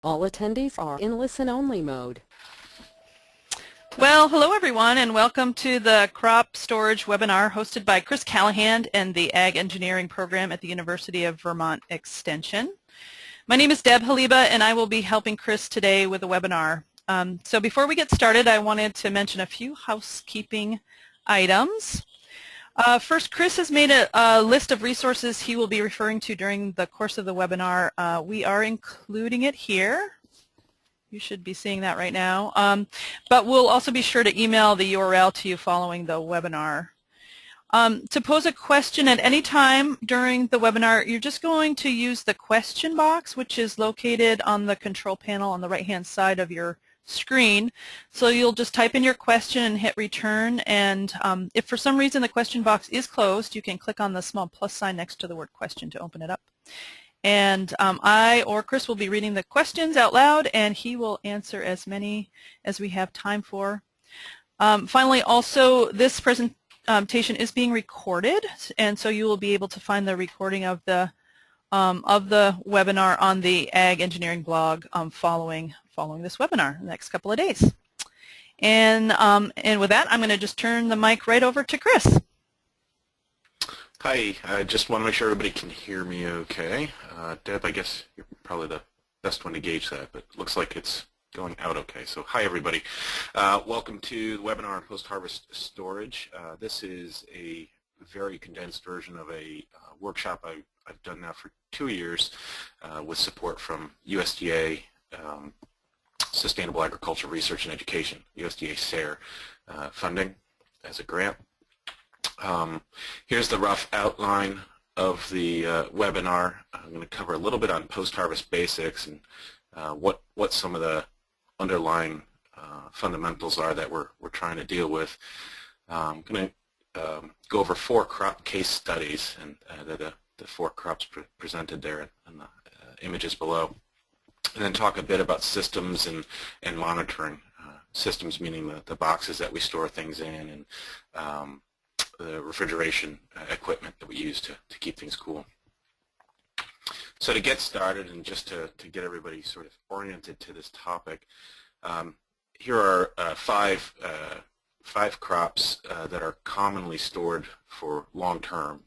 All attendees are in listen-only mode. Well, hello everyone, and welcome to the Crop Storage webinar hosted by Chris Callahan and the Ag Engineering Program at the University of Vermont Extension. My name is Deb Haliba, and I will be helping Chris today with the webinar. So before we get started, I wanted to mention a few housekeeping items. First, Chris has made a list of resources he will be referring to during the course of the webinar. We are including it here. You should be seeing that right now. But we'll also be sure to email the URL to you following the webinar. To pose a question at any time during the webinar, you're just going to use the question box, which is located on the control panel on the right-hand side of your screen. So you'll just type in your question and hit return, and if for some reason the question box is closed, you can click on the small plus sign next to the word question to open it up. And I or Chris will be reading the questions out loud, and he will answer as many as we have time for. Finally, also, this presentation is being recorded, and so you will be able to find the recording of the webinar on the Ag Engineering blog following this webinar in the next couple of days. And with that, I'm going to just turn the mic right over to Chris. Hi, I just want to make sure everybody can hear me okay. Deb, I guess you're probably the best one to gauge that, but it looks like it's going out okay. So hi everybody. Welcome to the webinar on post-harvest storage. This is a very condensed version of a workshop I've done now for 2 years with support from USDA Sustainable Agriculture Research and Education, USDA SARE funding as a grant. Here's the rough outline of the webinar. I'm going to cover a little bit on post-harvest basics and what some of the underlying fundamentals are that we're trying to deal with. I'm going to go over 4 crop case studies, and the 4 crops presented there in the images below, and then talk a bit about systems and monitoring. Systems meaning the boxes that we store things in, and the refrigeration equipment that we use to keep things cool. So to get started, and just to get everybody sort of oriented to this topic, here are 5 crops that are commonly stored for long term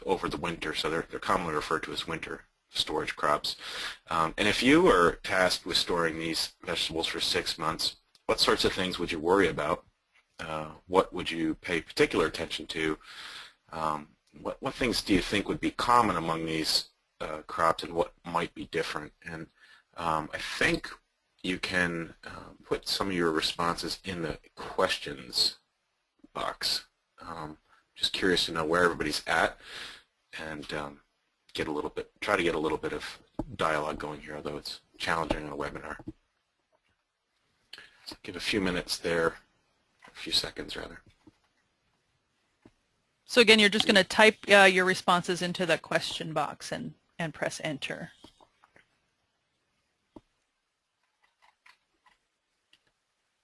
over the winter. So they're commonly referred to as winter storage crops. And if you were tasked with storing these vegetables for 6 months, what sorts of things would you worry about? What would you pay particular attention to? What things do you think would be common among these crops, and what might be different? And I think you can put some of your responses in the questions box. Just curious to know where everybody's at, and try to get a little bit of dialogue going here, although it's challenging on a webinar. So give a few minutes there. A few seconds rather. So again, you're just going to type your responses into the question box and press enter.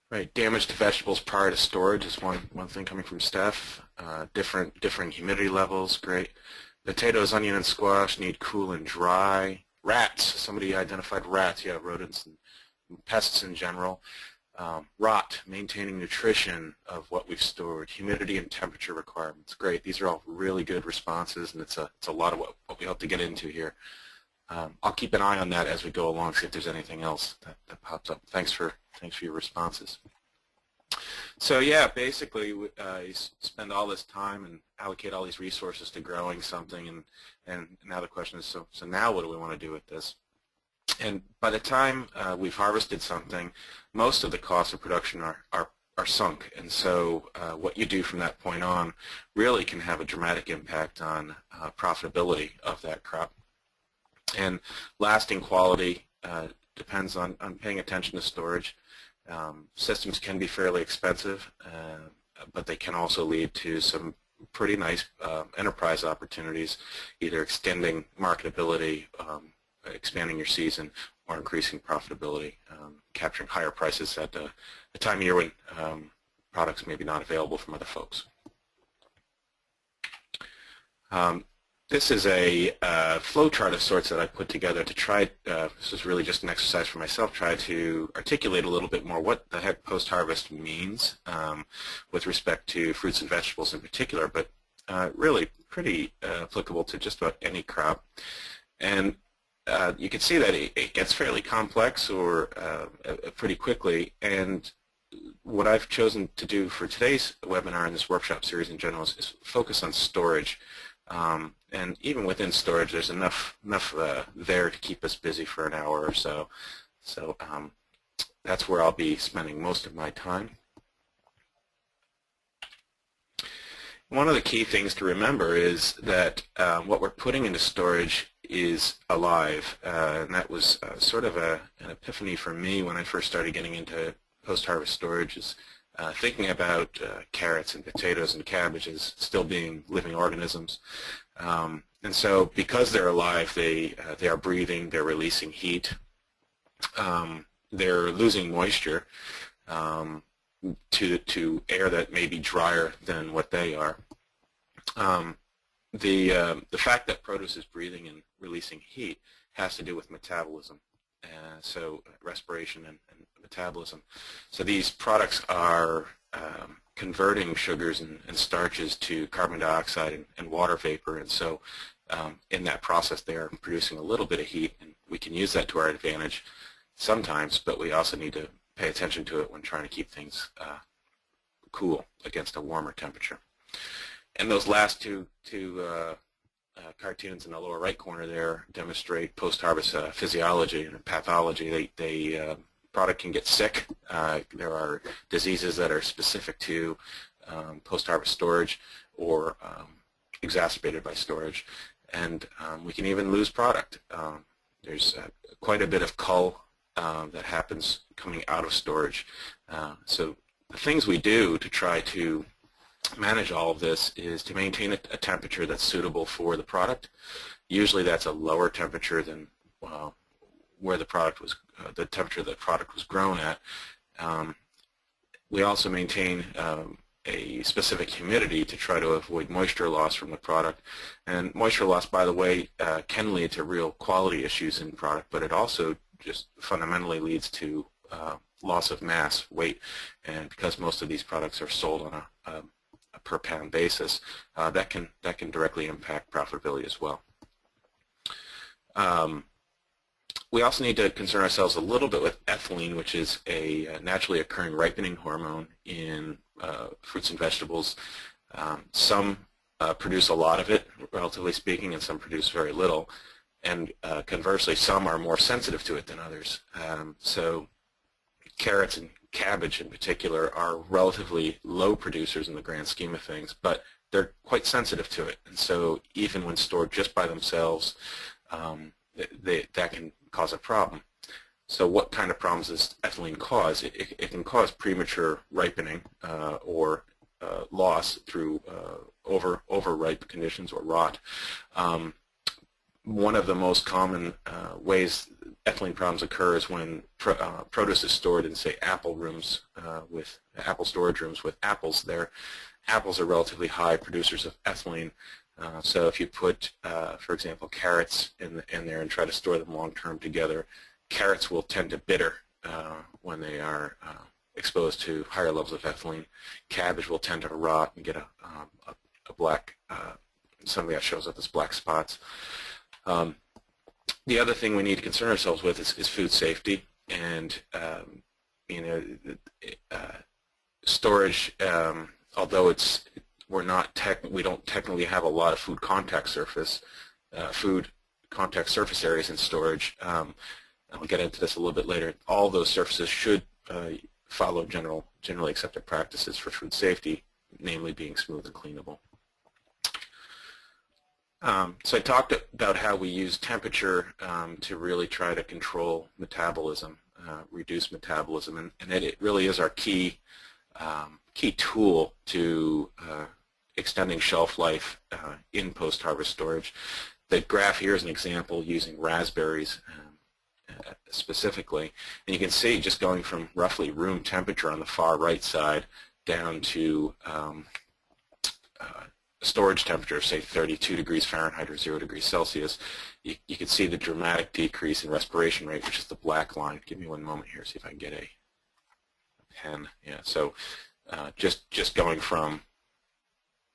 Right, damage to vegetables prior to storage is one thing coming from Steph. Different humidity levels, great. Potatoes, onion, and squash need cool and dry. Rats, somebody identified rats, yeah, rodents and pests in general. Rot, maintaining nutrition of what we've stored, humidity and temperature requirements. Great, these are all really good responses, and it's a lot of what we hope to get into here. I'll keep an eye on that as we go along, see if there's anything else that pops up. Thanks for your responses. So yeah, basically you spend all this time and allocate all these resources to growing something, and now the question is, so now what do we want to do with this? And by the time we've harvested something, most of the costs of production are sunk. And so what you do from that point on really can have a dramatic impact on profitability of that crop. And lasting quality depends on paying attention to storage. Systems can be fairly expensive, but they can also lead to some pretty nice enterprise opportunities, either extending marketability, expanding your season, or increasing profitability, capturing higher prices at a time of year when products may be not available from other folks. This is a flowchart of sorts that I put together to try, this is really just an exercise for myself, try to articulate a little bit more what the heck post-harvest means with respect to fruits and vegetables in particular, but really pretty applicable to just about any crop. And you can see that it gets fairly complex or pretty quickly, and what I've chosen to do for today's webinar and this workshop series in general is focus on storage. And even within storage, there's enough there to keep us busy for an hour or so. So that's where I'll be spending most of my time. One of the key things to remember is that what we're putting into storage is alive, and that was sort of an epiphany for me when I first started getting into post-harvest storage, is thinking about carrots and potatoes and cabbages still being living organisms. And so because they're alive, they are breathing, they're releasing heat, they're losing moisture to air that may be drier than what they are. The fact that produce is breathing and releasing heat has to do with metabolism, so respiration and metabolism. So these products are converting sugars and starches to carbon dioxide and water vapor, and so in that process they are producing a little bit of heat, and we can use that to our advantage sometimes, but we also need to pay attention to it when trying to keep things cool against a warmer temperature. And those last two cartoons in the lower right corner there demonstrate post-harvest physiology and pathology. Product can get sick. There are diseases that are specific to post-harvest storage or exacerbated by storage, and we can even lose product. There's quite a bit of cull that happens coming out of storage. So the things we do to try to manage all of this is to maintain a temperature that's suitable for the product. Usually that's a lower temperature than where the product was, the temperature the product was grown at. We also maintain a specific humidity to try to avoid moisture loss from the product. And moisture loss, by the way, can lead to real quality issues in product, but it also just fundamentally leads to loss of mass, weight, and because most of these products are sold on a per pound basis, that can directly impact profitability as well. We also need to concern ourselves a little bit with ethylene, which is a naturally occurring ripening hormone in fruits and vegetables. Some produce a lot of it, relatively speaking, and some produce very little. And conversely, some are more sensitive to it than others. So carrots and cabbage in particular are relatively low producers in the grand scheme of things, but they're quite sensitive to it. And so even when stored just by themselves, that can cause a problem. So what kind of problems does ethylene cause? It can cause premature ripening or loss through overripe conditions or rot. One of the most common ways ethylene problems occur is when produce is stored in, say, apple rooms with apple storage rooms with apples there. Apples are relatively high producers of ethylene. So if you put, for example, carrots in there and try to store them long-term together, carrots will tend to bitter when they are exposed to higher levels of ethylene. Cabbage will tend to rot and get a black, something that shows up as black spots. The other thing we need to concern ourselves with is food safety, and storage. Although we don't technically have a lot of food contact surface areas in storage. I'll get into this a little bit later. All those surfaces should follow generally accepted practices for food safety, namely being smooth and cleanable. So I talked about how we use temperature to really try to control metabolism, reduce metabolism, and it really is our key tool to extending shelf life in post-harvest storage. The graph here is an example using raspberries specifically, and you can see just going from roughly room temperature on the far right side down to storage temperature, say 32 degrees Fahrenheit or 0 degrees Celsius, you can see the dramatic decrease in respiration rate, which is the black line. Give me one moment here, see if I can get a pen. Yeah, so just going from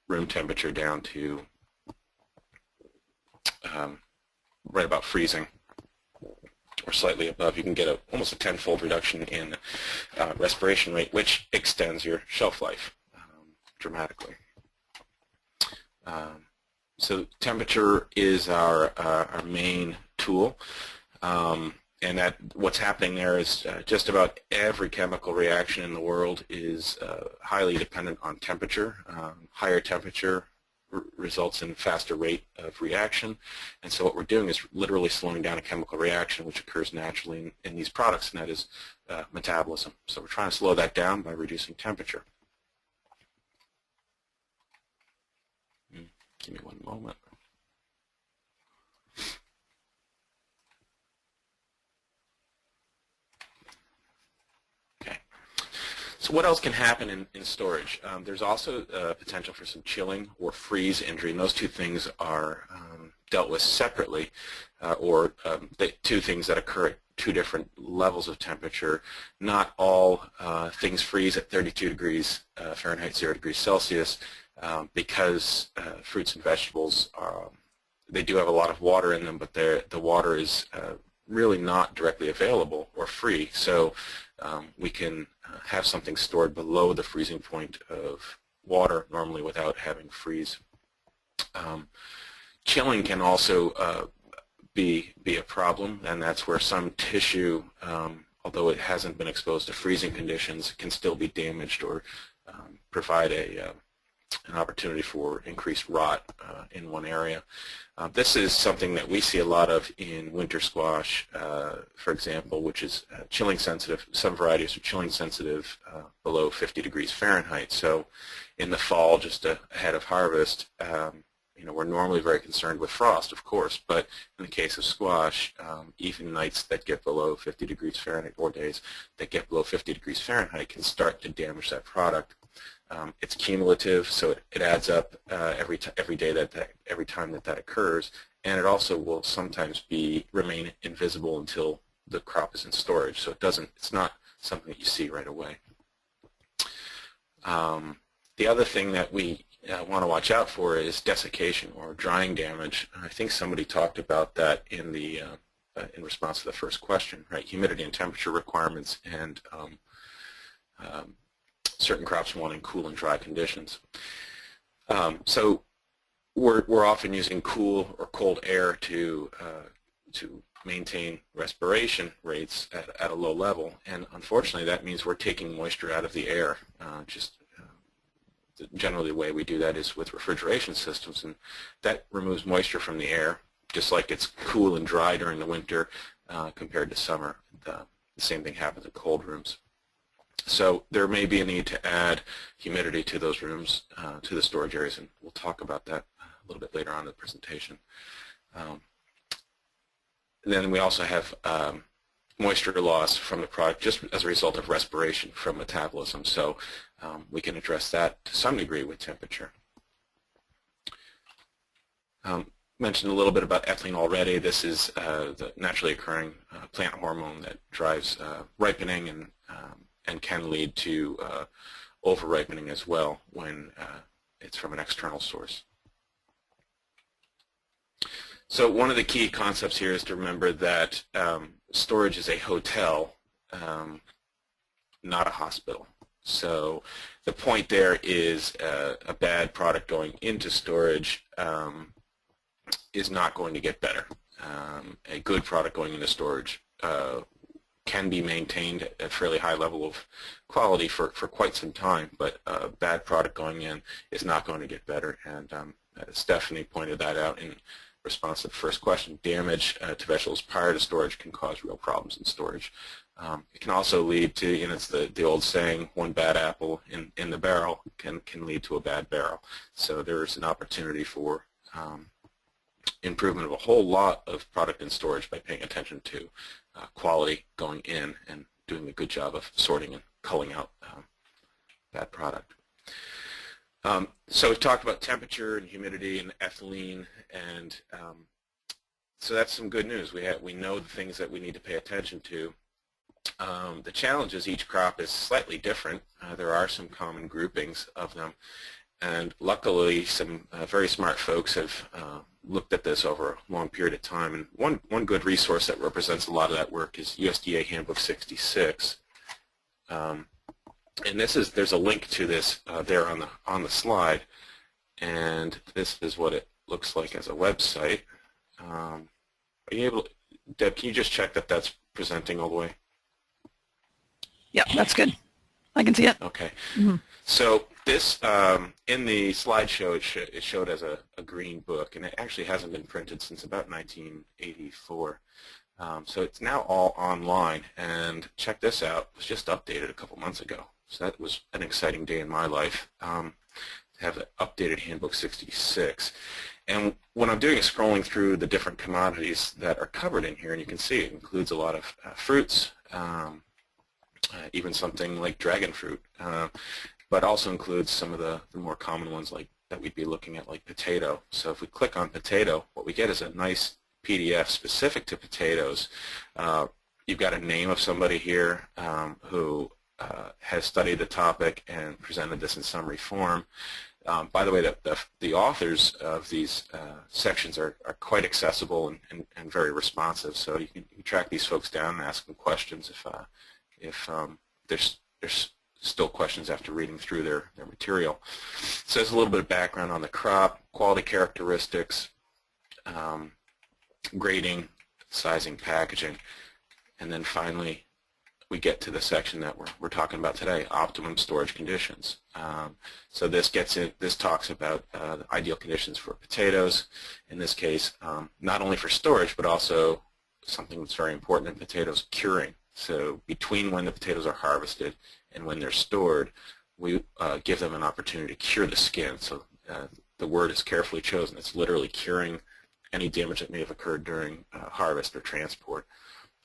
room temperature down to right about freezing or slightly above, you can get almost a tenfold reduction in respiration rate, which extends your shelf life dramatically. So temperature is our main tool, and that what's happening there is just about every chemical reaction in the world is highly dependent on temperature. Higher temperature results in faster rate of reaction, and so what we're doing is literally slowing down a chemical reaction which occurs naturally in these products, and that is metabolism. So we're trying to slow that down by reducing temperature. Give me one moment. Okay. So what else can happen in storage? There's also potential for some chilling or freeze injury, and those two things are dealt with separately, or the two things that occur at two different levels of temperature. Not all things freeze at 32 degrees Fahrenheit, 0 degrees Celsius, because fruits and vegetables, they do have a lot of water in them, but the water is really not directly available or free. So we can have something stored below the freezing point of water normally without having freeze. Chilling can also be a problem, and that's where some tissue, although it hasn't been exposed to freezing conditions, can still be damaged or provide an opportunity for increased rot in one area. This is something that we see a lot of in winter squash, for example, which is chilling sensitive. Some varieties are chilling sensitive below 50 degrees Fahrenheit. So in the fall, just ahead of harvest, we're normally very concerned with frost, of course, but in the case of squash, even nights that get below 50 degrees Fahrenheit or days that get below 50 degrees Fahrenheit can start to damage that product. It's cumulative, so it adds up every day every time that occurs, and it also will sometimes remain invisible until the crop is in storage. So it's not something that you see right away. The other thing that we want to watch out for is desiccation or drying damage. I think somebody talked about that in response to the first question, right? Humidity and temperature requirements and certain crops wanting cool and dry conditions. So we're often using cool or cold air to maintain respiration rates at a low level, and unfortunately that means we're taking moisture out of the air. Generally the way we do that is with refrigeration systems, and that removes moisture from the air, just like it's cool and dry during the winter compared to summer. The same thing happens in cold rooms. So there may be a need to add humidity to those rooms, to the storage areas, and we'll talk about that a little bit later on in the presentation. Then we also have moisture loss from the product just as a result of respiration from metabolism. So we can address that to some degree with temperature. Mentioned a little bit about ethylene already. This is the naturally occurring plant hormone that drives ripening and can lead to over-ripening as well when it's from an external source. So one of the key concepts here is to remember that storage is a hotel, not a hospital. So the point there is a bad product going into storage is not going to get better. A good product going into storage can be maintained at a fairly high level of quality for quite some time, but a bad product going in is not going to get better, and Stephanie pointed that out in response to the first question. Damage to vegetables prior to storage can cause real problems in storage. It can also lead to, it's the old saying, one bad apple in the barrel can lead to a bad barrel. So there's an opportunity for improvement of a whole lot of product in storage by paying attention to quality going in and doing a good job of sorting and culling out bad product. So we've talked about temperature and humidity and ethylene, and so that's some good news. We know the things that we need to pay attention to. The challenge is each crop is slightly different. There are some common groupings of them, and luckily some very smart folks have looked at this over a long period of time. And one good resource that represents a lot of that work is USDA Handbook 66. And there's a link to this there on the slide, and this is what it looks like as a website. Are you able, Deb? Can you just check that that's presenting all the way? Yep, that's good. I can see it. Okay. Mm-hmm. So this in the slideshow it showed as a green book, and it actually hasn't been printed since about 1984. So it's now all online, and check this out. It was just updated a couple months ago. So that was an exciting day in my life to have the updated Handbook 66. And what I'm doing is scrolling through the different commodities that are covered in here, and you can see it includes a lot of fruits, even something like dragon fruit, but also includes some of the more common ones like that we'd be looking at, like potato. So if we click on potato, what we get is a nice PDF specific to potatoes. You've got a name of somebody here who has studied the topic and presented this in summary form. By the way, the authors of these sections are quite accessible and very responsive, so you can track these folks down and ask them questions if there's still questions after reading through their material. So there's a little bit of background on the crop, quality characteristics, grading, sizing, packaging, and then finally we get to the section that we're talking about today, optimum storage conditions. So this talks about the ideal conditions for potatoes, in this case, not only for storage, but also something that's very important in potatoes, curing. So between when the potatoes are harvested and when they're stored, we give them an opportunity to cure the skin. So the word is carefully chosen. It's literally curing any damage that may have occurred during harvest or transport.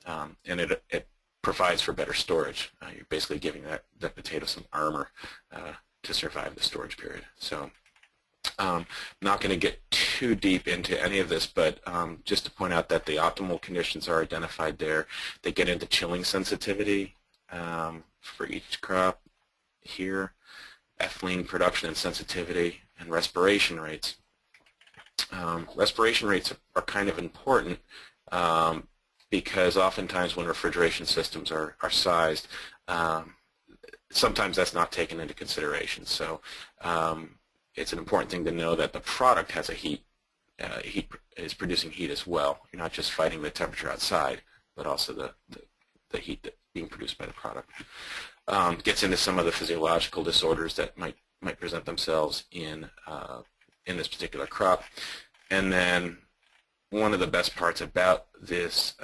And it provides for better storage. You're basically giving that potato some armor to survive the storage period. So I'm not going to get too deep into any of this, but just to point out that the optimal conditions are identified there. They get into chilling sensitivity for each crop here, ethylene production and sensitivity, and respiration rates. Respiration rates are kind of important because oftentimes when refrigeration systems are sized, sometimes that's not taken into consideration. So it's an important thing to know that the product has a heat is producing heat as well. You're not just fighting the temperature outside, but also the heat that's being produced by the product. Gets into some of the physiological disorders that might present themselves in this particular crop. And then one of the best parts about this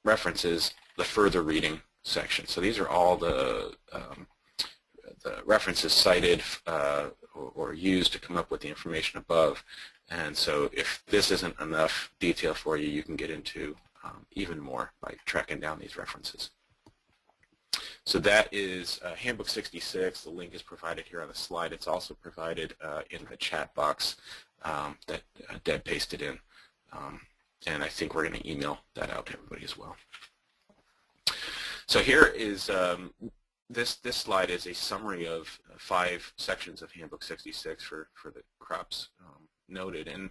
reference is the further reading section. So these are all the references cited or used to come up with the information above. And so if this isn't enough detail for you, you can get into even more by tracking down these references. So that is Handbook 66. The link is provided here on the slide. It's also provided in the chat box that Deb pasted in. And I think we're going to email that out to everybody as well. So here is, this slide is a summary of 5 sections of Handbook 66 for the crops noted. And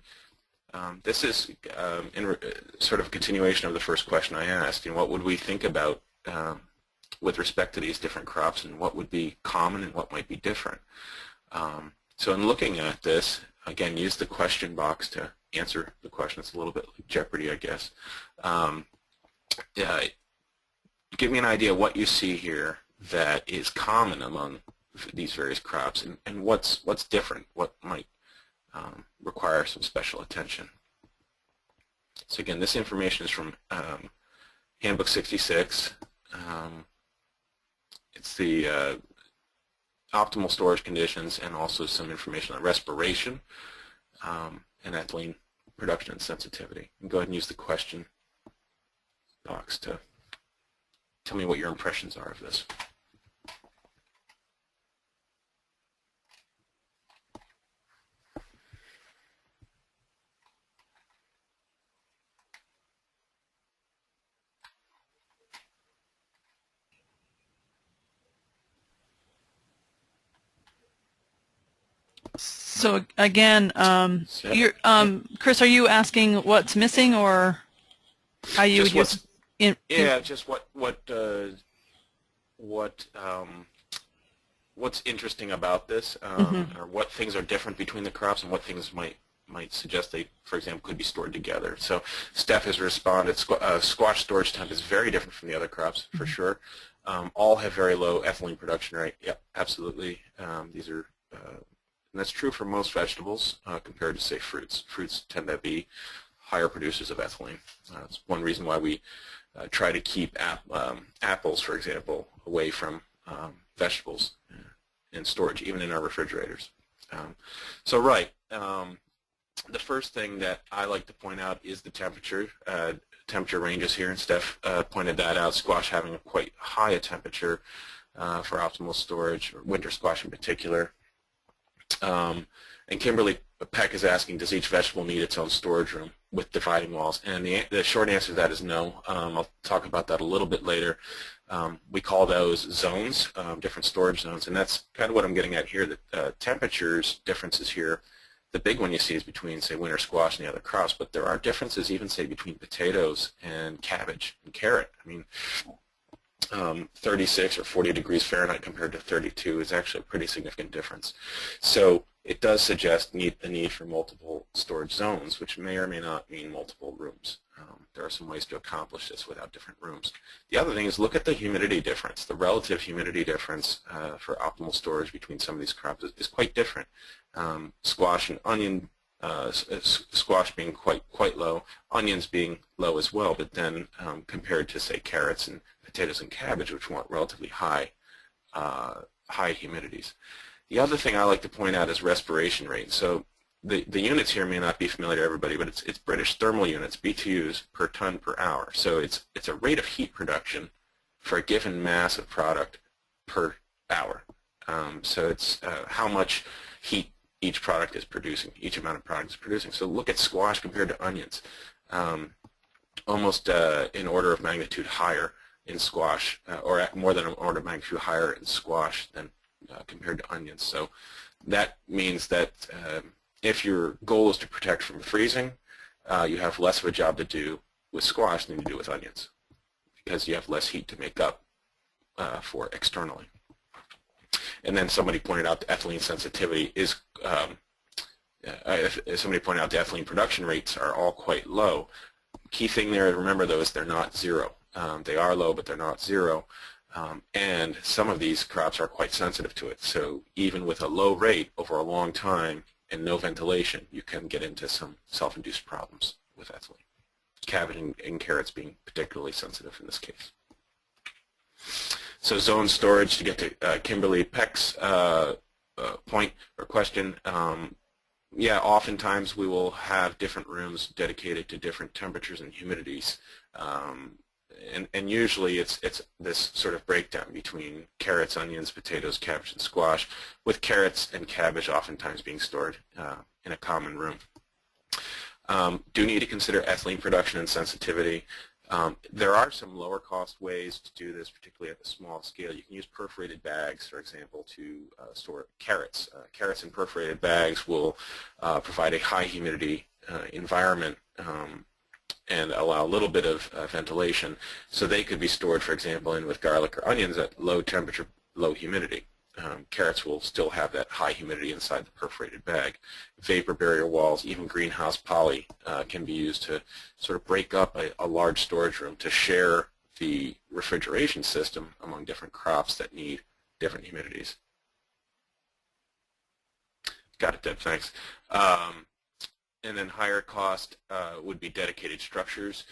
this is sort of a continuation of the first question I asked. What would we think about with respect to these different crops, and what would be common and what might be different? So in looking at this, again, use the question box to answer the question. It's a little bit like Jeopardy, I guess. Give me an idea of what you see here that is common among these various crops, and what's different, what might require some special attention. So again, this information is from Handbook 66. It's the optimal storage conditions and also some information on respiration and ethylene production and sensitivity. And go ahead and use the question box to tell me what your impressions are of this. So again, Chris, are you asking what's missing, or how you would use? Just what's interesting about this, or what things are different between the crops, and what things might suggest they, for example, could be stored together. So Steph has responded. Squash storage temp is very different from the other crops, for sure. All have very low ethylene production rate. Yep, absolutely. These are, and that's true for most vegetables compared to, say, fruits. Fruits tend to be higher producers of ethylene. That's one reason why we try to keep apples, for example, away from vegetables in storage, even in our refrigerators. The first thing that I like to point out is the temperature. Temperature ranges here, and Steph pointed that out. Squash having a quite high temperature for optimal storage, or winter squash in particular. And Kimberly Peck is asking, does each vegetable need its own storage room with dividing walls? And the short answer to that is no. I'll talk about that a little bit later. We call those zones, different storage zones, and that's kind of what I'm getting at here. The temperatures differences here. The big one you see is between, say, winter squash and the other crops, but there are differences even, say, between potatoes and cabbage and carrot. I mean, 36 or 40 degrees Fahrenheit compared to 32 is actually a pretty significant difference. So it does suggest the need for multiple storage zones, which may or may not mean multiple rooms. There are some ways to accomplish this without different rooms. The other thing is look at the humidity difference. The relative humidity difference for optimal storage between some of these crops is quite different. Squash and onion, squash being quite low, onions being low as well, but then compared to, say, carrots and potatoes and cabbage, which want relatively high humidities. The other thing I like to point out is respiration rate. So the units here may not be familiar to everybody, but it's British thermal units, BTUs, per ton per hour. So it's a rate of heat production for a given mass of product per hour. So it's how much heat each product is producing, each amount of product is producing. So look at squash compared to onions. Almost in order of magnitude higher in squash, or more than an order of magnitude higher in squash than compared to onions. So that means that if your goal is to protect from freezing, you have less of a job to do with squash than you do with onions, because you have less heat to make up for externally. And then somebody pointed out the ethylene sensitivity is, somebody pointed out the ethylene production rates are all quite low. Key thing there to remember, though, is they're not zero. They are low, but they're not zero. And some of these crops are quite sensitive to it. So even with a low rate over a long time and no ventilation, you can get into some self-induced problems with ethylene. Cabbage and carrots being particularly sensitive in this case. So zone storage, to get to Kimberly Peck's point or question, yeah, oftentimes we will have different rooms dedicated to different temperatures and humidities. And usually it's this sort of breakdown between carrots, onions, potatoes, cabbage, and squash, with carrots and cabbage oftentimes being stored in a common room. Do need to consider ethylene production and sensitivity. There are some lower cost ways to do this, particularly at the small scale. You can use perforated bags, for example, to store carrots. Carrots in perforated bags will provide a high humidity environment and allow a little bit of ventilation, so they could be stored, for example, in with garlic or onions at low temperature, low humidity. Carrots will still have that high humidity inside the perforated bag. Vapor barrier walls, even greenhouse poly can be used to sort of break up a large storage room to share the refrigeration system among different crops that need different humidities. Got it, Deb, thanks. And then higher cost would be dedicated structures.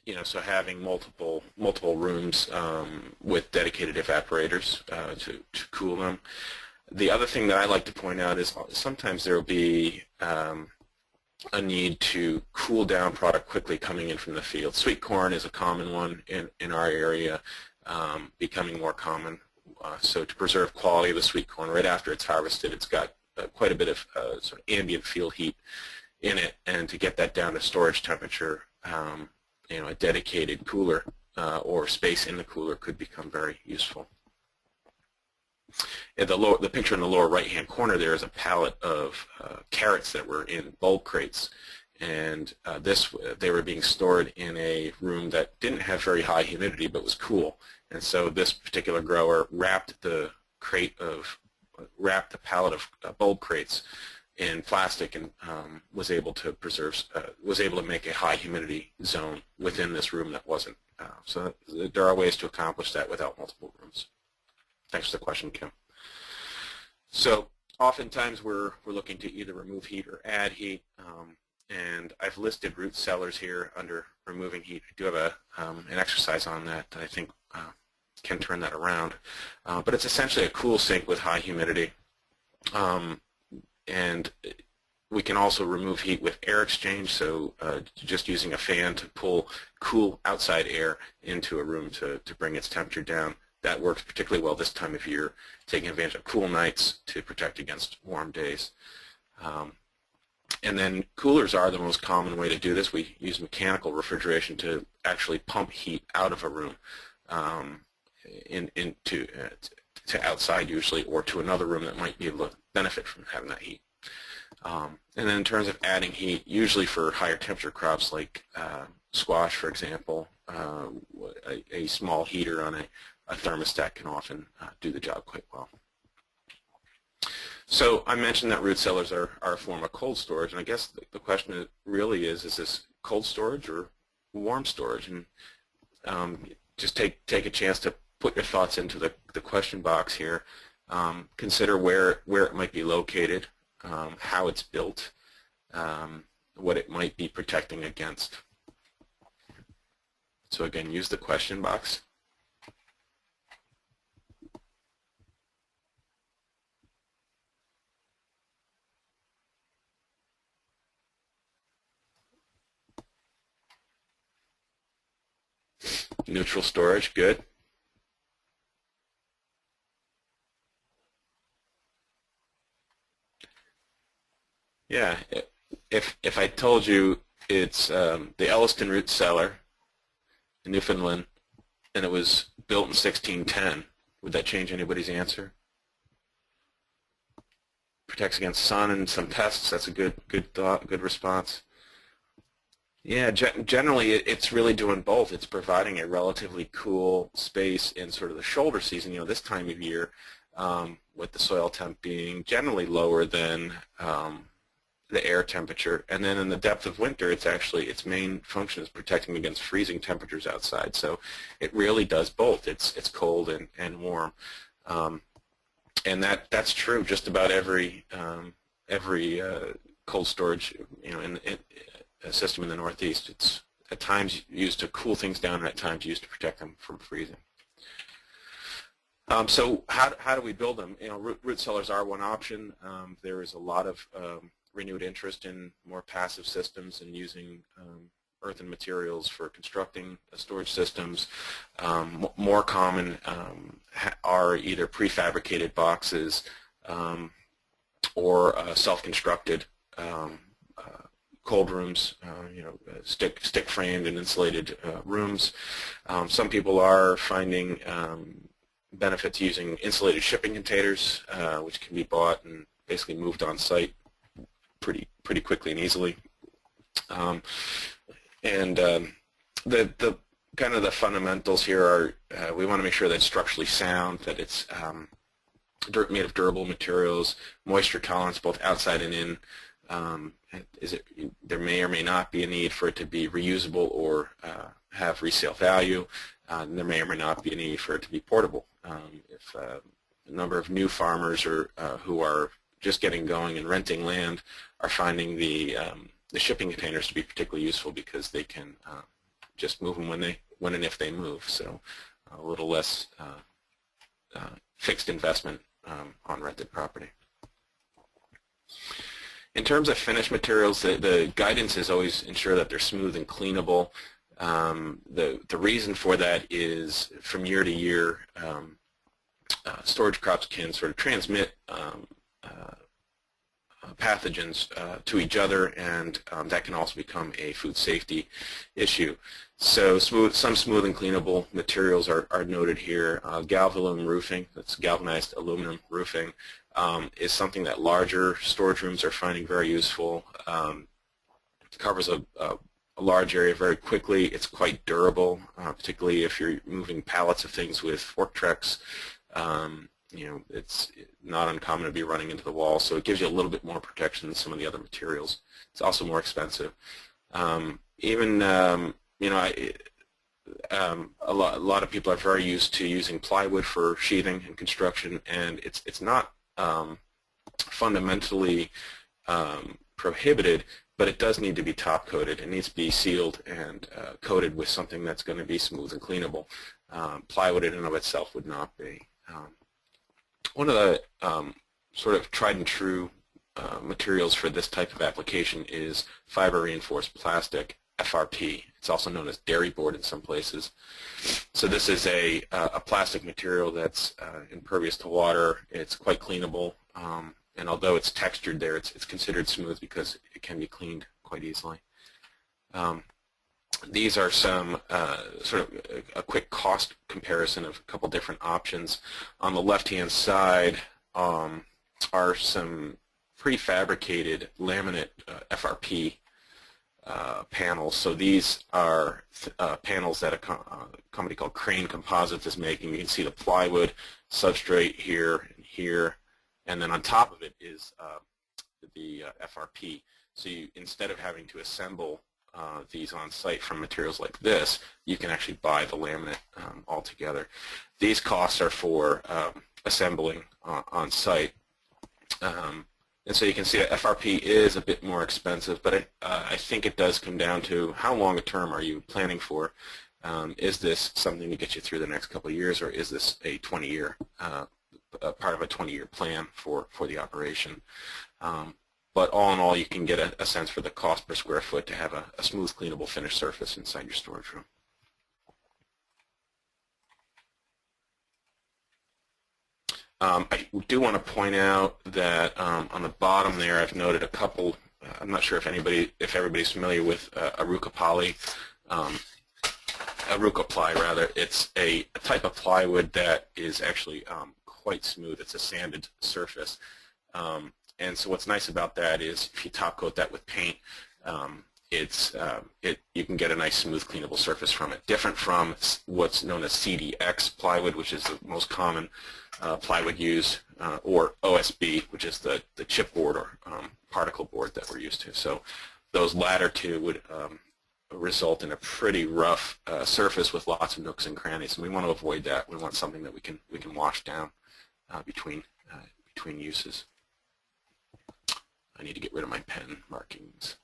You know, so having multiple rooms with dedicated evaporators to cool them. The other thing that I like to point out is sometimes there will be a need to cool down product quickly coming in from the field. Sweet corn is a common one in our area, becoming more common. So to preserve quality of the sweet corn right after it's harvested, it's got quite a bit of sort of ambient field heat in it, and to get that down to storage temperature, you know, a dedicated cooler or space in the cooler could become very useful. The picture in the lower right-hand corner there is a pallet of carrots that were in bulb crates, and they were being stored in a room that didn't have very high humidity but was cool. And so this particular grower wrapped the pallet of bulb crates in plastic and was able to make a high humidity zone within this room that wasn't. So there are ways to accomplish that without multiple rooms. Thanks for the question, Kim. So oftentimes we're looking to either remove heat or add heat, and I've listed root cellars here under removing heat. I do have an exercise on that I think can turn that around, but it's essentially a cool sink with high humidity, and we can also remove heat with air exchange, so just using a fan to pull cool outside air into a room to bring its temperature down. That works particularly well this time of year, taking advantage of cool nights to protect against warm days. And then coolers are the most common way to do this. We use mechanical refrigeration to actually pump heat out of a room to outside usually, or to another room that might be able to benefit from having that heat. And then in terms of adding heat, usually for higher temperature crops like squash, for example, a small heater on a thermostat can often do the job quite well. So I mentioned that root cellars are a form of cold storage, and I guess the question really is this cold storage or warm storage? And just take a chance to put your thoughts into the question box here. Consider where it might be located, how it's built, what it might be protecting against. So again, use the question box. Neutral storage, good. Yeah, if I told you it's the Elliston root cellar in Newfoundland and it was built in 1610, would that change anybody's answer? Protects against sun and some pests. That's a good thought, good response. Yeah, generally it's really doing both. It's providing a relatively cool space in sort of the shoulder season, this time of year, with the soil temp being generally lower than the air temperature. And then in the depth of winter, its main function is protecting against freezing temperatures outside. So it really does both. It's cold and warm. And that's true just about every cold storage in a system in the Northeast. It's at times used to cool things down and at times used to protect them from freezing. So how do we build them? Root cellars are one option. There is a lot of renewed interest in more passive systems and using earthen materials for constructing storage systems. More common are either prefabricated boxes or self-constructed cold rooms, stick framed and insulated rooms. Some people are finding benefits using insulated shipping containers, which can be bought and basically moved on site pretty quickly and easily. The kind of the fundamentals here are we want to make sure that it's structurally sound, that it's made of durable materials, moisture tolerance both outside and in. There may or may not be a need for it to be reusable or have resale value. And there may or may not be a need for it to be portable. If a number of new farmers who are just getting going and renting land are finding the shipping containers to be particularly useful because they can just move them when and if they move. So a little less fixed investment on rented property. In terms of finished materials, the guidance is always ensure that they're smooth and cleanable. The reason for that is from year to year, storage crops can sort of transmit pathogens to each other, and that can also become a food safety issue. So some smooth and cleanable materials are noted here. Galvalume roofing, that's galvanized aluminum roofing, is something that larger storage rooms are finding very useful. It covers a large area very quickly. It's quite durable, particularly if you're moving pallets of things with fork trucks. You know, it's not uncommon to be running into the wall, so it gives you a little bit more protection than some of the other materials. It's also more expensive. You know, a lot of people are very used to using plywood for sheathing and construction, and it's not fundamentally prohibited, but it does need to be top coated. It needs to be sealed and coated with something that's going to be smooth and cleanable. Plywood in and of itself would not be. One of the sort of tried and true materials for this type of application is fiber reinforced plastic, FRP. It's also known as dairy board in some places. So this is a plastic material that's impervious to water. It's quite cleanable, and although it's textured there, it's considered smooth because it can be cleaned quite easily. These are some sort of a quick cost comparison of a couple different options. On the left-hand side are some prefabricated laminate FRP panels. So these are panels that a company called Crane Composites is making. You can see the plywood substrate here and here, and then on top of it is the FRP. So instead of having to assemble these on site from materials like this, you can actually buy the laminate altogether. These costs are for assembling on site. And so you can see that FRP is a bit more expensive, but I think it does come down to how long a term are you planning for. Is this something to get you through the next couple of years, or is this a 20-year part of a 20-year plan for the operation? But all in all, you can get a sense for the cost per square foot to have a smooth, cleanable, finished surface inside your storage room. I do want to point out that on the bottom there, I've noted a couple. I'm not sure if everybody's familiar with Aruca Ply. It's a type of plywood that is actually quite smooth. It's a sanded surface. And so what's nice about that is if you top coat that with paint, you can get a nice smooth cleanable surface from it. Different from what's known as CDX plywood, which is the most common plywood used, or OSB, which is the chipboard or particle board that we're used to. So those latter two would result in a pretty rough surface with lots of nooks and crannies, and we want to avoid that. We want something that we can wash down between uses. I need to get rid of my pen markings.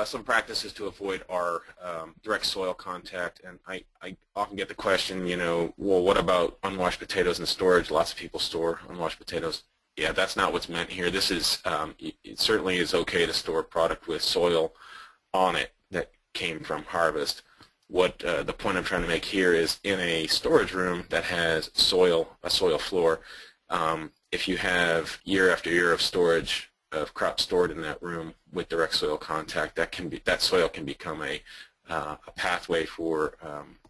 Some practices to avoid are direct soil contact, and I often get the question, you know, well, what about unwashed potatoes in storage? Lots of people store unwashed potatoes. Yeah, that's not what's meant here. This is, it certainly is okay to store a product with soil on it that came from harvest. What the point I'm trying to make here is in a storage room that has a soil floor, if you have year after year of storage of crops stored in that room with direct soil contact, that soil can become a pathway for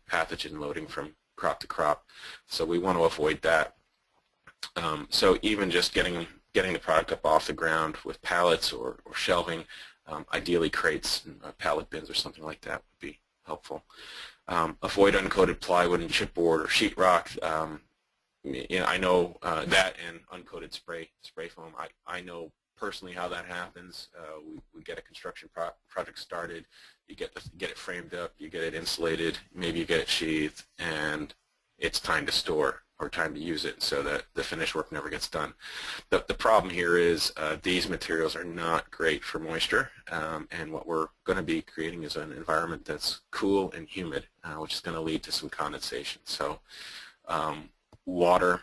pathogen loading from crop to crop. So we want to avoid that. So even just getting the product up off the ground with pallets or shelving, ideally crates and pallet bins or something like that would be helpful. Avoid uncoated plywood and chipboard or sheetrock. You know, I know that and uncoated spray foam. I know personally how that happens. We get a construction project started, you get it framed up, you get it insulated, maybe you get it sheathed, and it's time to store or time to use it, so that the finished work never gets done. The problem here is these materials are not great for moisture, and what we're going to be creating is an environment that's cool and humid, which is going to lead to some condensation. So water,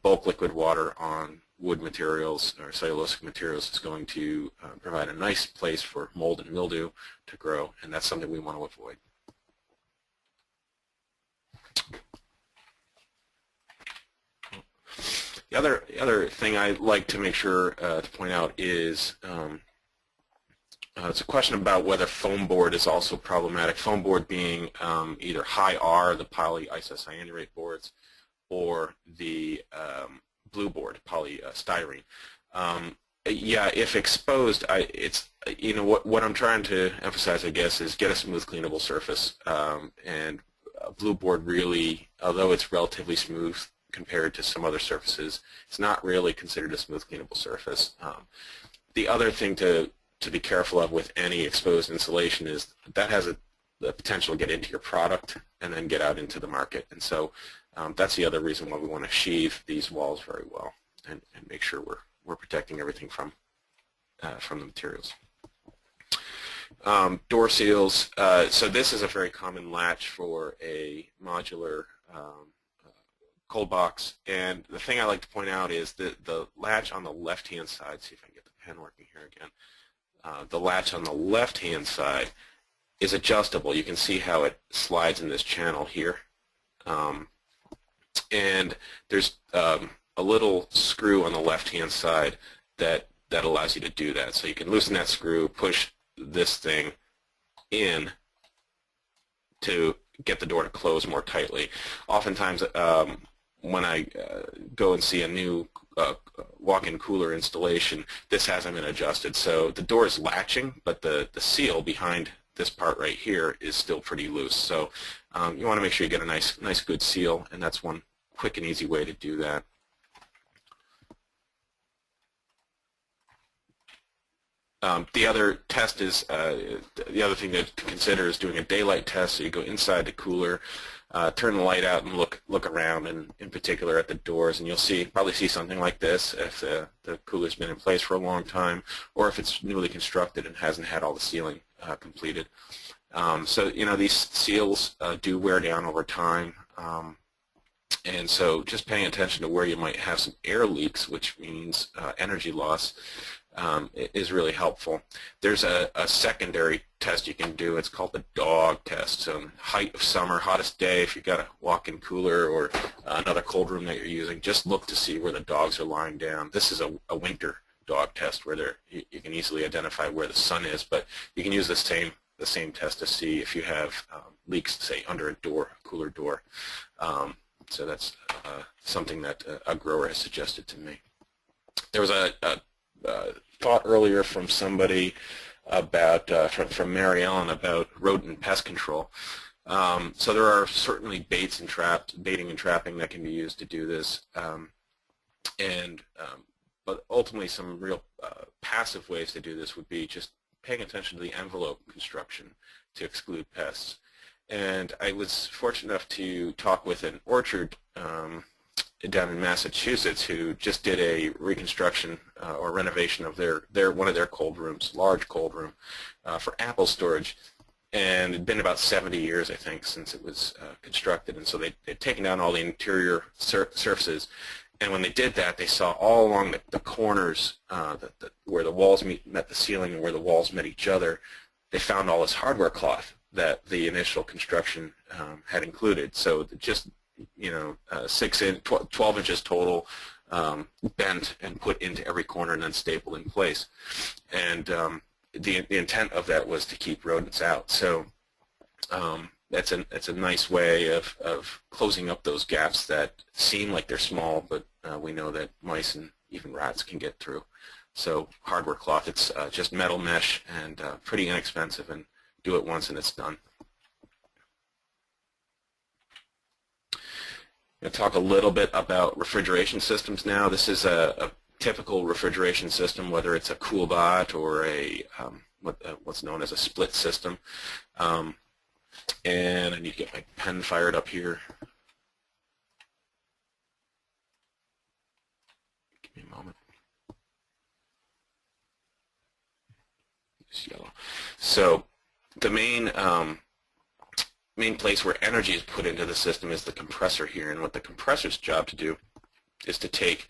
bulk liquid water on wood materials or cellulosic materials is going to provide a nice place for mold and mildew to grow, and that's something we want to avoid. The other thing I like to make sure to point out is it's a question about whether foam board is also problematic. Foam board being either high R, the polyisocyanurate boards, or the blue board, polystyrene. Yeah, if exposed, it's what I'm trying to emphasize, I guess, is get a smooth, cleanable surface. And blue board really, although it's relatively smooth compared to some other surfaces, it's not really considered a smooth, cleanable surface. The other thing to be careful of with any exposed insulation is that has the potential to get into your product and then get out into the market. And so that's the other reason why we want to sheathe these walls very well and make sure we're protecting everything from the materials. Door seals. So this is a very common latch for a modular cold box. And the thing I like to point out is that the latch on the left-hand side, see if I can get the pen working here again. The latch on the left-hand side is adjustable. You can see how it slides in this channel here. And there's a little screw on the left-hand side that allows you to do that. So you can loosen that screw, push this thing in to get the door to close more tightly. Oftentimes, when I go and see a new walk-in cooler installation, this hasn't been adjusted. So the door is latching, but the seal behind this part right here is still pretty loose. So you want to make sure you get a nice good seal, and that's one quick and easy way to do that. The other test is, the other thing to consider is doing a daylight test. So you go inside the cooler, turn the light out and look around, and in particular at the doors, and you'll probably see something like this if the cooler's been in place for a long time, or if it's newly constructed and hasn't had all the sealing completed. So these seals do wear down over time, and so just paying attention to where you might have some air leaks, which means energy loss, is really helpful. There's a secondary test you can do. It's called the dog test. So height of summer, hottest day, if you've got a walk-in cooler or another cold room that you're using, just look to see where the dogs are lying down. This is a winter dog test where you can easily identify where the sun is, but you can use the same test to see if you have leaks, say, under a door, a cooler door. So that's something that a grower has suggested to me. There was a thought earlier from somebody about, from Mary Ellen, about rodent and pest control. So there are certainly baiting and trapping that can be used to do this, but ultimately some real passive ways to do this would be just paying attention to the envelope construction to exclude pests. And I was fortunate enough to talk with an orchard down in Massachusetts who just did a reconstruction or renovation of one of their cold rooms, large cold room, for apple storage. And it had been about 70 years, I think, since it was constructed. And so they'd taken down all the interior surfaces. And when they did that, they saw all along the corners where the walls met the ceiling and where the walls met each other, they found all this hardware cloth that the initial construction had included. So just 12 inches total, bent and put into every corner and then stapled in place. And the intent of that was to keep rodents out. So that's a nice way of closing up those gaps that seem like they're small, but we know that mice and even rats can get through. So hardware cloth, it's just metal mesh and pretty inexpensive, and do it once and it's done. I'm going to talk a little bit about refrigeration systems now. This is a typical refrigeration system, whether it's a CoolBot or what's known as a split system. And I need to get my pen fired up here. Give me a moment. It's yellow. So the main place where energy is put into the system is the compressor here, and what the compressor's job to do is to take,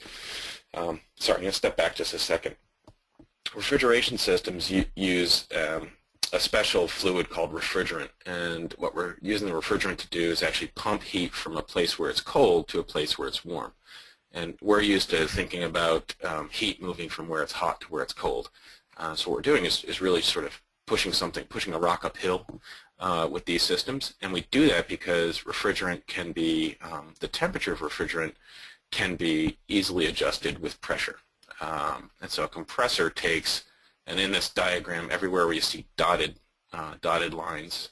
sorry, I'm going to step back just a second. Refrigeration systems use a special fluid called refrigerant, and what we're using the refrigerant to do is actually pump heat from a place where it's cold to a place where it's warm. And we're used to thinking about heat moving from where it's hot to where it's cold. So what we're doing is really sort of pushing a rock uphill with these systems. And we do that because refrigerant can be, the temperature of refrigerant can be easily adjusted with pressure. And so a compressor takes, and in this diagram, everywhere where you see dotted lines,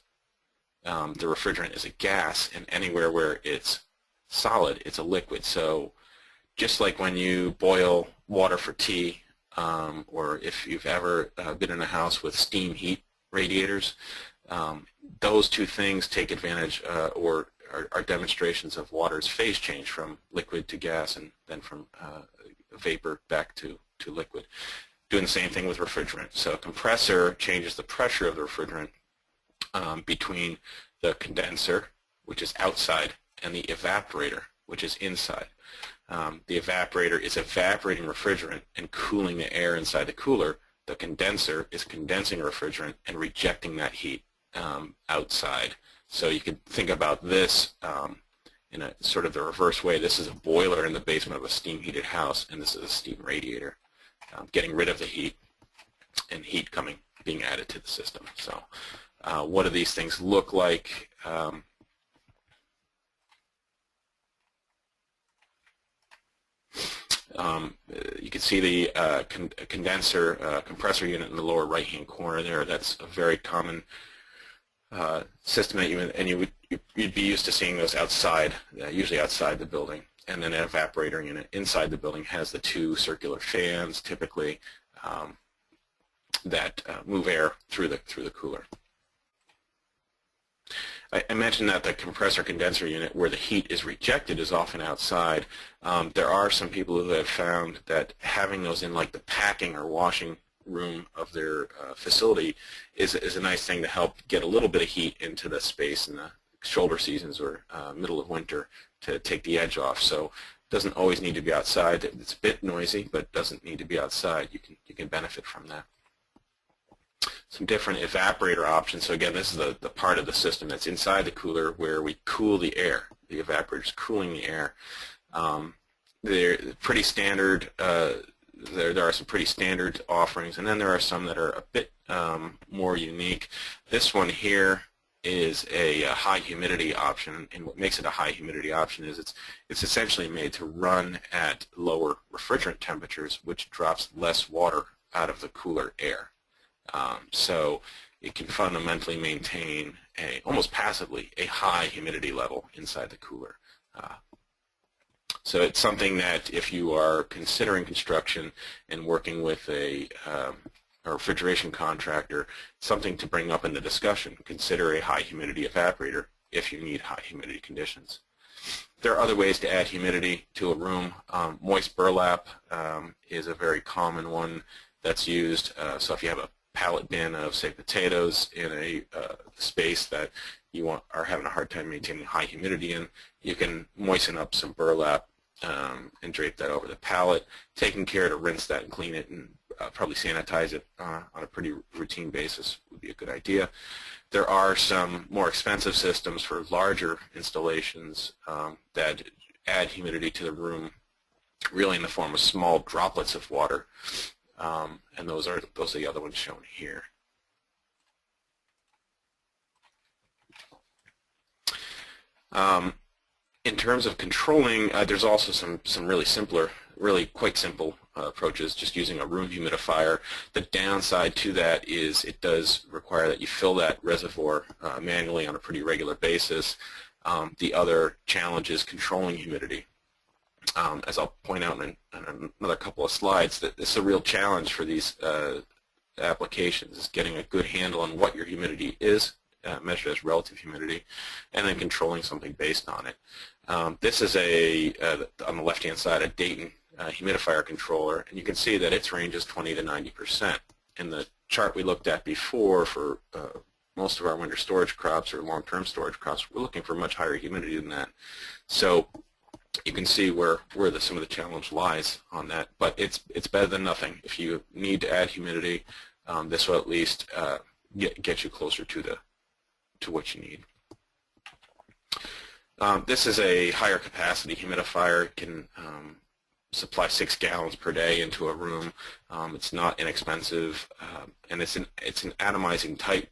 the refrigerant is a gas, and anywhere where it's solid, it's a liquid. So just like when you boil water for tea, or if you've ever been in a house with steam heat radiators, those two things take advantage or are demonstrations of water's phase change from liquid to gas and then from vapor back to liquid. Doing the same thing with refrigerant. So a compressor changes the pressure of the refrigerant between the condenser, which is outside, and the evaporator, which is inside. The evaporator is evaporating refrigerant and cooling the air inside the cooler. The condenser is condensing refrigerant and rejecting that heat outside. So you could think about this in a sort of the reverse way. This is a boiler in the basement of a steam heated house, and this is a steam radiator, getting rid of the heat and heat being added to the system. So what do these things look like? You can see the condenser compressor unit in the lower right-hand corner there. That's a very common system that you'd be used to seeing those outside, usually outside the building. And then an evaporator unit inside the building has the two circular fans, typically, that move air through the cooler. I mentioned that the compressor condenser unit where the heat is rejected is often outside. There are some people who have found that having those in like the packing or washing room of their facility is a nice thing to help get a little bit of heat into the space in the shoulder seasons or middle of winter to take the edge off. So it doesn't always need to be outside. It's a bit noisy, but it doesn't need to be outside. You can benefit from that. Some different evaporator options. So again, this is the part of the system that's inside the cooler where we cool the air. The evaporator is cooling the air. They're pretty standard. There are some pretty standard offerings, and then there are some that are a bit more unique. This one here is a high humidity option, and what makes it a high humidity option is it's essentially made to run at lower refrigerant temperatures, which drops less water out of the cooler air. So it can fundamentally maintain almost passively a high humidity level inside the cooler. So it's something that if you are considering construction and working with a refrigeration contractor, something to bring up in the discussion. Consider a high humidity evaporator if you need high humidity conditions. There are other ways to add humidity to a room. Moist burlap is a very common one that's used. So if you have a pallet bin of, say, potatoes in a space that you are having a hard time maintaining high humidity in, you can moisten up some burlap and drape that over the pallet, taking care to rinse that and clean it and probably sanitize it on a pretty routine basis would be a good idea. There are some more expensive systems for larger installations that add humidity to the room, really in the form of small droplets of water, and those are the other ones shown here. In terms of controlling, there's also some really simpler, really quite simple approaches, just using a room humidifier. The downside to that is it does require that you fill that reservoir manually on a pretty regular basis. The other challenge is controlling humidity. As I'll point out in another couple of slides, that it's a real challenge for these applications, is getting a good handle on what your humidity is, measured as relative humidity, and then controlling something based on it. This is on the left-hand side, a Dayton humidifier controller, and you can see that its range is 20 to 90%. In the chart we looked at before for most of our winter storage crops or long-term storage crops, we're looking for much higher humidity than that. So you can see where some of the challenge lies on that, but it's better than nothing. If you need to add humidity, this will at least get you closer to what you need. This is a higher capacity humidifier. It can supply 6 gallons per day into a room. It's not inexpensive, and it's an atomizing type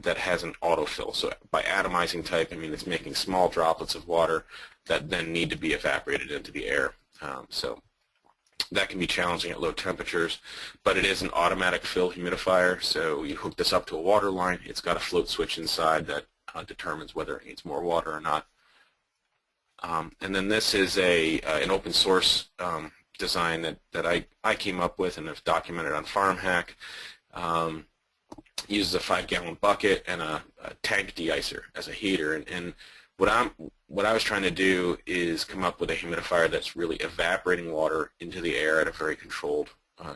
that has an autofill. So by atomizing type, I mean it's making small droplets of water that then need to be evaporated into the air. So that can be challenging at low temperatures, but it is an automatic fill humidifier. So you hook this up to a water line. It's got a float switch inside that determines whether it needs more water or not. And then this is an open source design that I came up with and have documented on FarmHack. Uses a 5-gallon bucket and a tank de-icer as a heater. And what I was trying to do is come up with a humidifier that's really evaporating water into the air at a very controlled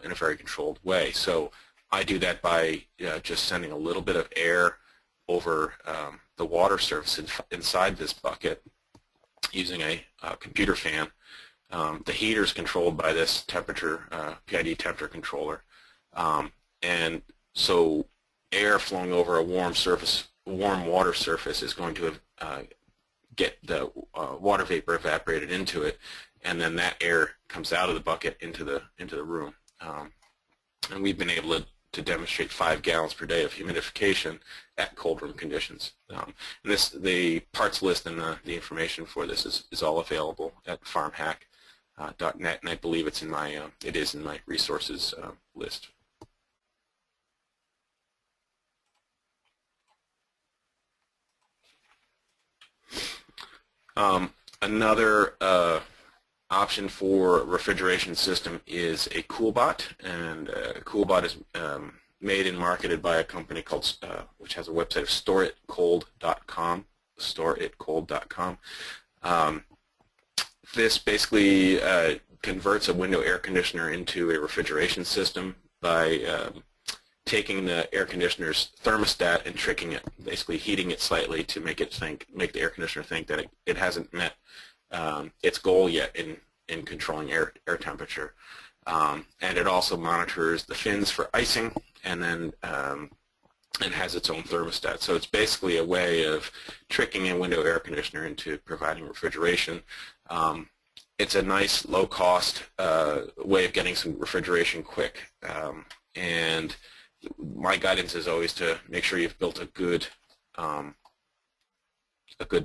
in a very controlled way. So I do that by just sending a little bit of air over the water surface inside this bucket using a computer fan. The heater is controlled by this temperature, PID temperature controller, and so air flowing over a warm water surface is going to get the water vapor evaporated into it, and then that air comes out of the bucket into the room. And we've been able to demonstrate 5 gallons per day of humidification at cold room conditions. And the parts list and the information for this is all available at farmhack.net, and I believe it's in my it is in my resources list. Another option for refrigeration system is a CoolBot, and CoolBot is made and marketed by a company called which has a website of storeitcold.com. Storeitcold.com. This basically converts a window air conditioner into a refrigeration system by taking the air conditioner's thermostat and tricking it, basically heating it slightly to make the air conditioner think that it hasn't met its goal yet in controlling air temperature. And it also monitors the fins for icing, and then it has its own thermostat. So it's basically a way of tricking a window air conditioner into providing refrigeration. It's a nice low-cost way of getting some refrigeration quick, and my guidance is always to make sure you've built a good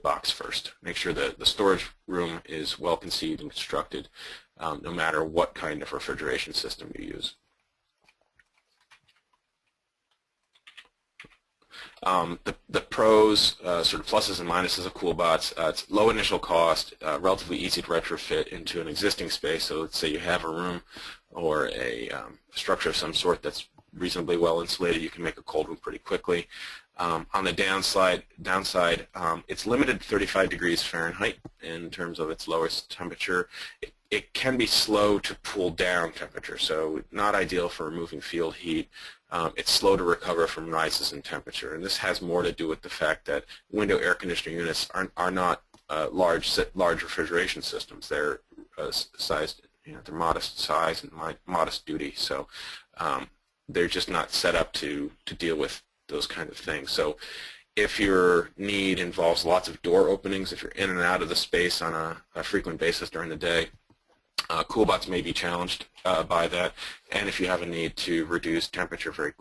box first. Make sure that the storage room is well conceived and constructed, no matter what kind of refrigeration system you use. The pros, sort of pluses and minuses of CoolBots, it's low initial cost, relatively easy to retrofit into an existing space. So let's say you have a room or a structure of some sort that's reasonably well insulated, you can make a cold room pretty quickly. On the downside, it's limited to 35 degrees Fahrenheit in terms of its lowest temperature. It can be slow to cool down temperature, so not ideal for removing field heat. It's slow to recover from rises in temperature, and this has more to do with the fact that window air conditioner units are not large refrigeration systems. They're sized, they're modest size and modest duty, so they're just not set up to deal with those kind of things. So if your need involves lots of door openings, if you're in and out of the space on a frequent basis during the day, CoolBots may be challenged by that. And if you have a need to reduce temperature very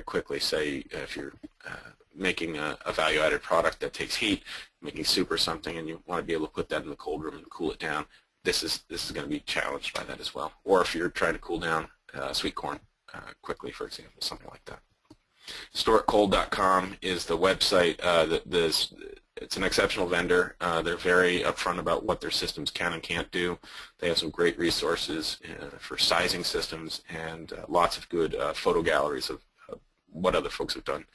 quickly, say if you're making a value-added product that takes heat, making soup or something, and you want to be able to put that in the cold room and cool it down, this is going to be challenged by that as well. Or if you're trying to cool down sweet corn quickly, for example, something like that. StoreItCold.com is the website. It's an exceptional vendor. They're very upfront about what their systems can and can't do. They have some great resources for sizing systems and lots of good photo galleries of what other folks have done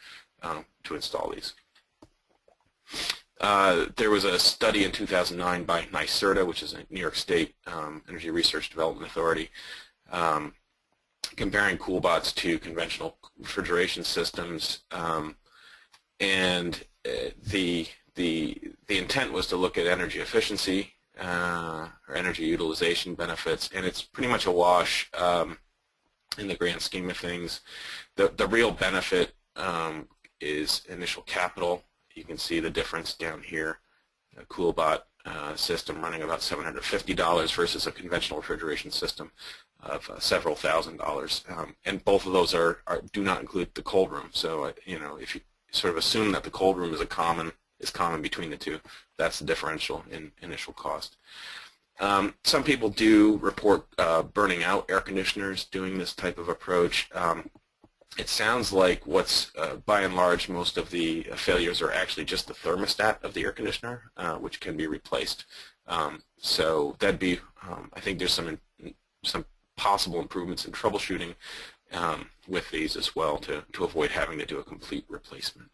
to install these. There was a study in 2009 by NYSERDA, which is a New York State Energy Research Development Authority, comparing CoolBots to conventional refrigeration systems, and the intent was to look at energy efficiency or energy utilization benefits, and it's pretty much a wash in the grand scheme of things. The real benefit is initial capital. You can see the difference down here. CoolBot system running about $750 versus a conventional refrigeration system of several $1,000s. And both of those do not include the cold room. So if you sort of assume that the cold room is common between the two, that's the differential in initial cost. Some people do report burning out air conditioners doing this type of approach. It sounds like what's, by and large, most of the failures are actually just the thermostat of the air conditioner, which can be replaced. So that'd be, I think there's some possible improvements in troubleshooting with these as well to avoid having to do a complete replacement.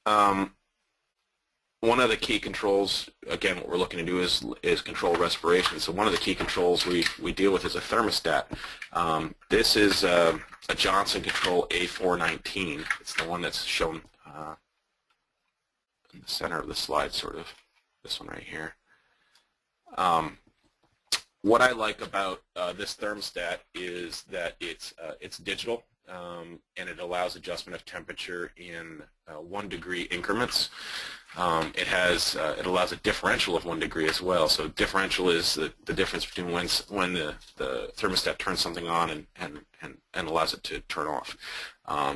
One of the key controls, again, what we're looking to do is control respiration. So one of the key controls we deal with is a thermostat. This is a Johnson Control A419. It's the one that's shown in the center of the slide, sort of. This one right here. What I like about this thermostat is that it's digital. And it allows adjustment of temperature in 1 degree increments. It allows a differential of 1 degree as well. So differential is the difference between when the thermostat turns something on and allows it to turn off.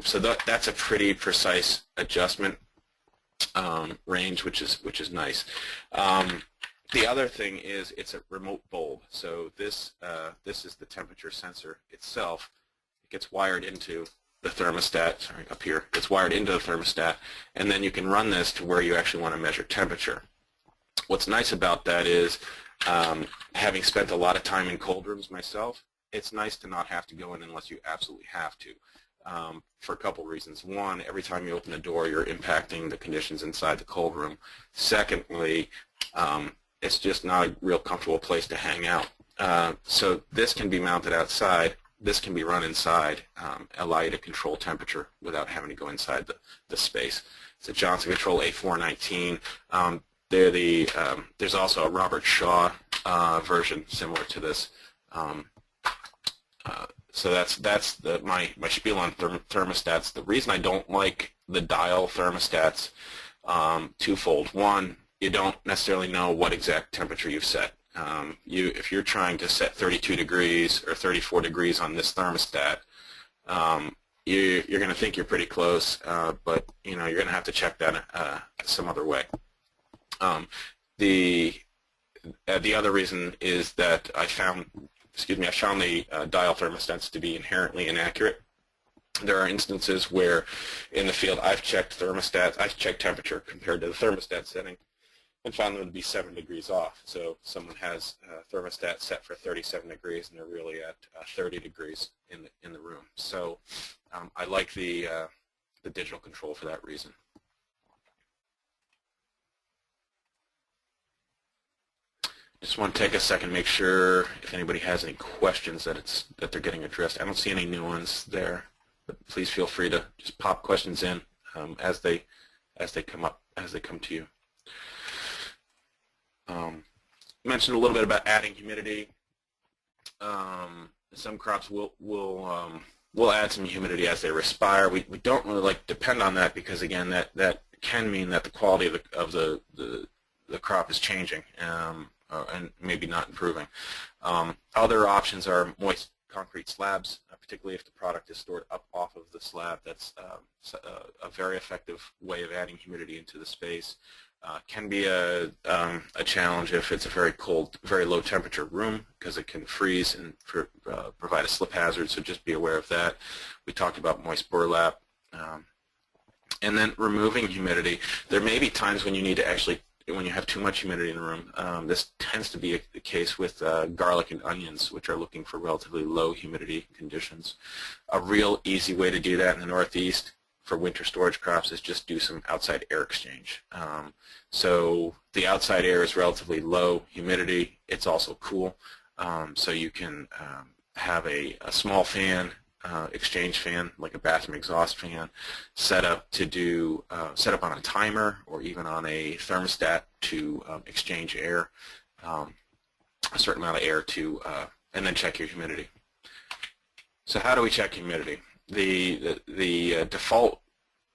So that's a pretty precise adjustment range, which is nice. The other thing is it's a remote bulb. So this is the temperature sensor itself. It gets wired into the thermostat, sorry, up here. It's wired into the thermostat, and then you can run this to where you actually want to measure temperature. What's nice about that is, having spent a lot of time in cold rooms myself, it's nice to not have to go in unless you absolutely have to, for a couple reasons. One, every time you open the door, you're impacting the conditions inside the cold room. Secondly, it's just not a real comfortable place to hang out. So this can be mounted outside. This can be run inside, allow you to control temperature without having to go inside the space. It's a Johnson Control A419. There's also a Robert Shaw version similar to this. So that's my spiel on thermostats. The reason I don't like the dial thermostats, twofold. One, you don't necessarily know what exact temperature you've set. If you're trying to set 32 degrees or 34 degrees on this thermostat, you're going to think you're pretty close, but you're going to have to check that some other way. The other reason is that I found the dial thermostats to be inherently inaccurate. There are instances where in the field I've checked temperature compared to the thermostat setting, and found them to be 7 degrees off. So someone has a thermostat set for 37 degrees, and they're really at 30 degrees in the room. So I like the digital control for that reason. Just want to take a second, make sure if anybody has any questions that they're getting addressed. I don't see any new ones there, but please feel free to just pop questions in as they come to you. Mentioned a little bit about adding humidity. Some crops will add some humidity as they respire. We don't really depend on that because again that can mean that the quality of the crop is changing and maybe not improving. Other options are moist concrete slabs, particularly if the product is stored up off of the slab. That's a very effective way of adding humidity into the space. Can be a challenge if it's a very cold, very low temperature room because it can freeze and provide a slip hazard, so just be aware of that. We talked about moist burlap. And then removing humidity. There may be times when you need to actually, when you have too much humidity in the room. This tends to be the case with garlic and onions, which are looking for relatively low humidity conditions. A real easy way to do that in the Northeast for winter storage crops is just do some outside air exchange. So the outside air is relatively low humidity. It's also cool. So you can have a small fan, exchange fan, like a bathroom exhaust fan, set up on a timer or even on a thermostat to exchange air, a certain amount of air to, and then check your humidity. So how do we check humidity? The default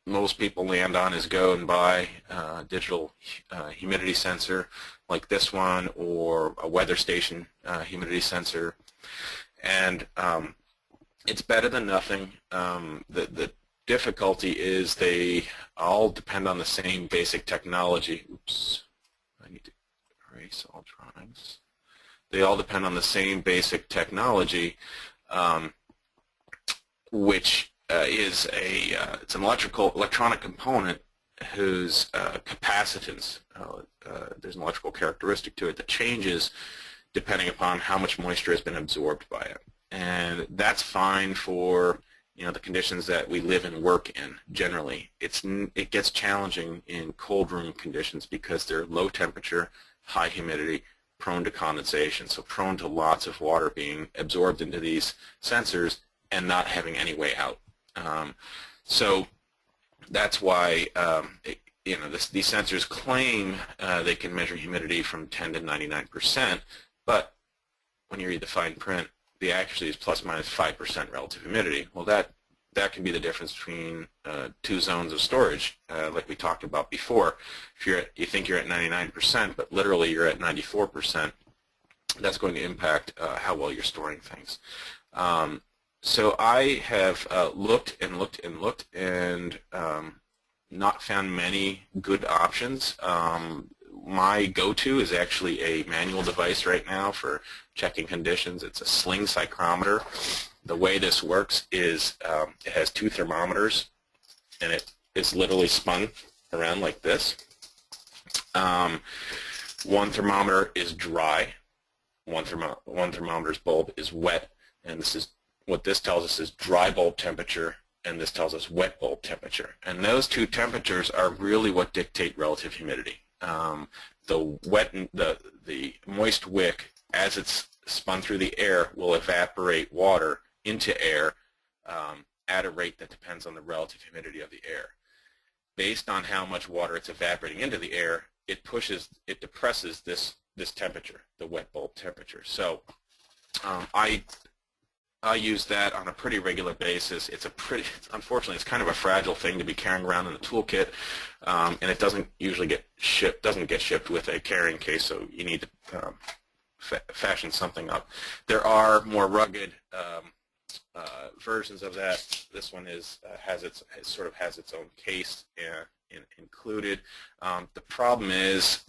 most people land on is go and buy a digital humidity sensor like this one, or a weather station humidity sensor, and it's better than nothing. The difficulty is they all depend on the same basic technology. Oops, I need to erase all drawings. They all depend on the same basic technology, which is it's an electronic component whose capacitance, there's an electrical characteristic to it that changes depending upon how much moisture has been absorbed by it. And that's fine for the conditions that we live and work in generally. It gets challenging in cold room conditions because they're low temperature, high humidity, prone to condensation, so prone to lots of water being absorbed into these sensors and not having any way out. So that's why these sensors claim they can measure humidity from 10 to 99%, but when you read the fine print, the accuracy is plus minus 5% relative humidity. Well, that can be the difference between two zones of storage, like we talked about before. If you think you're at 99%, but literally you're at 94%, that's going to impact how well you're storing things. So I have looked and looked and looked and not found many good options. My go-to is actually a manual device right now for checking conditions. It's a Sling psychrometer. The way this works is it has two thermometers, and it's literally spun around like this. One thermometer is dry. One thermometer's bulb is wet, and what this tells us is dry bulb temperature, and this tells us wet bulb temperature. And those two temperatures are really what dictate relative humidity. The moist wick, as it's spun through the air, will evaporate water into air at a rate that depends on the relative humidity of the air. Based on how much water it's evaporating into the air, it depresses this temperature, the wet bulb temperature. So I use that on a pretty regular basis. Unfortunately, it's kind of a fragile thing to be carrying around in the toolkit, and it doesn't usually get shipped with a carrying case, so you need to fashion something up. There are more rugged versions of that. This one has its own case included. The problem is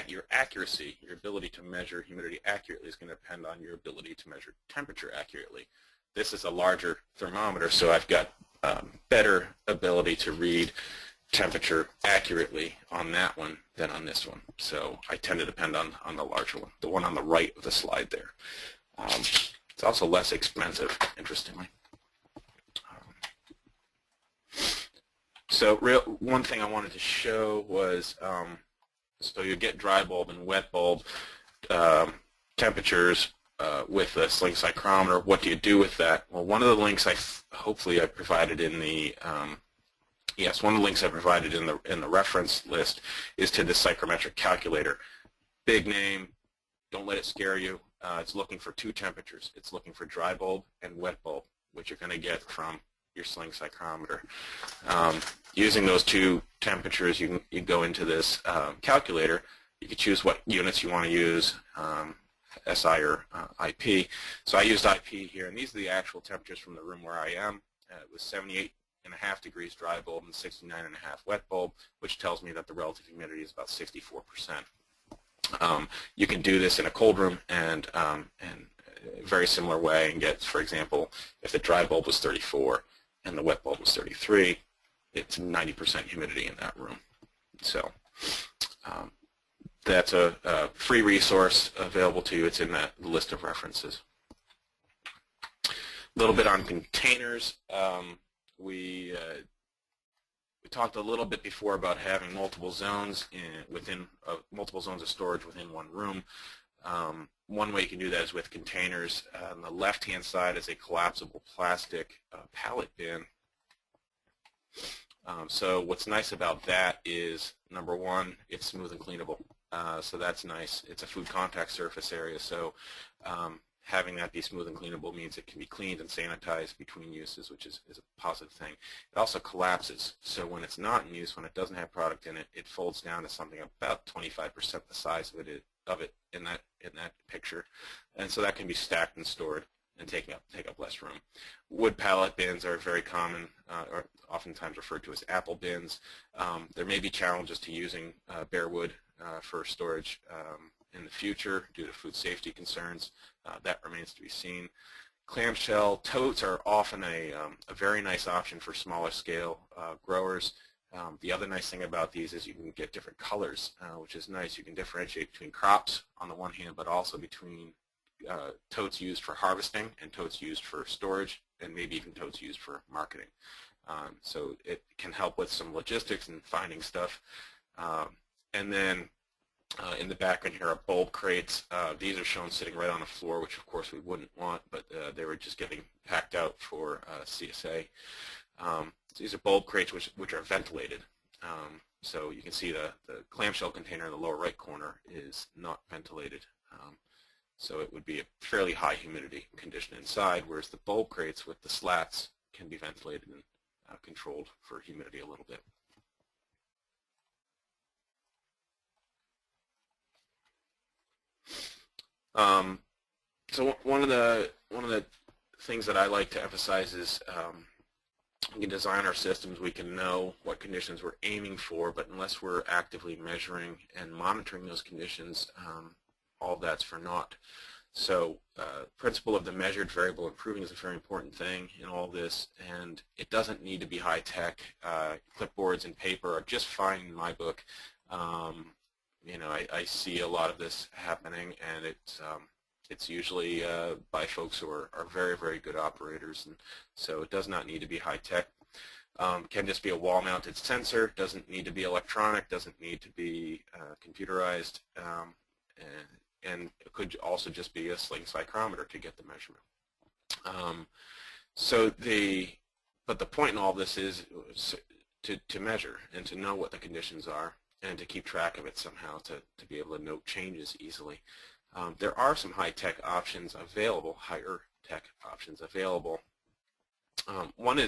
your accuracy, your ability to measure humidity accurately is going to depend on your ability to measure temperature accurately. This is a larger thermometer, so I've got better ability to read temperature accurately on that one than on this one. So I tend to depend on the larger one, the one on the right of the slide there. It's also less expensive, interestingly. So one thing I wanted to show was so you get dry bulb and wet bulb temperatures with a Sling psychrometer. What do you do with that? Well, one of the links hopefully I provided in the one of the links I provided in the reference list is to this psychrometric calculator. Big name. Don't let it scare you. It's looking for two temperatures. It's looking for dry bulb and wet bulb, which you're going to get from your Sling psychrometer. Using those two temperatures, you go into this calculator. You can choose what units you want to use, SI or IP. So I used IP here, and these are the actual temperatures from the room where I am. It was 78.5 degrees dry bulb and 69.5 wet bulb, which tells me that the relative humidity is about 64%. You can do this in a cold room and a very similar way and get, for example, if the dry bulb was 34 and the wet bulb was 33, it's 90% humidity in that room. So that's a free resource available to you. It's in that list of references. A little bit on containers. We talked a little bit before about having multiple zones multiple zones of storage within one room. One way you can do that is with containers. On the left-hand side is a collapsible plastic pallet bin. So what's nice about that is, number one, it's smooth and cleanable. So that's nice. It's a food contact surface area, so having that be smooth and cleanable means it can be cleaned and sanitized between uses, which is a positive thing. It also collapses, so when it's not in use, when it doesn't have product in it, it folds down to something about 25% the size of it in that picture, and so that can be stacked and stored and take up less room. Wood pallet bins are very common, or oftentimes referred to as apple bins. There may be challenges to using bare wood for storage in the future due to food safety concerns. That remains to be seen. Clamshell totes are often a very nice option for smaller scale growers. The other nice thing about these is you can get different colors, which is nice. You can differentiate between crops on the one hand, but also between totes used for harvesting and totes used for storage, and maybe even totes used for marketing. So it can help with some logistics and finding stuff. And then in the background here are bulb crates. These are shown sitting right on the floor, which of course we wouldn't want, but they were just getting packed out for CSA. So these are bulb crates which are ventilated. So you can see the clamshell container in the lower right corner is not ventilated. So it would be a fairly high humidity condition inside, whereas the bulb crates with the slats can be ventilated and controlled for humidity a little bit. So one of the things that I like to emphasize is we can design our systems, we can know what conditions we're aiming for, but unless we're actively measuring and monitoring those conditions, all of that's for naught. So principle of the measured variable improving is a very important thing in all this, and it doesn't need to be high-tech. Clipboards and paper are just fine in my book. You know, I see a lot of this happening, and it's usually by folks who are very, very good operators, and so it does not need to be high-tech. Can just be a wall-mounted sensor, doesn't need to be electronic, doesn't need to be computerized, and it could also just be a Sling psychrometer to get the measurement. But the point in all this is to measure and to know what the conditions are and to keep track of it somehow to be able to note changes easily. There are some high-tech options available, higher-tech options available. One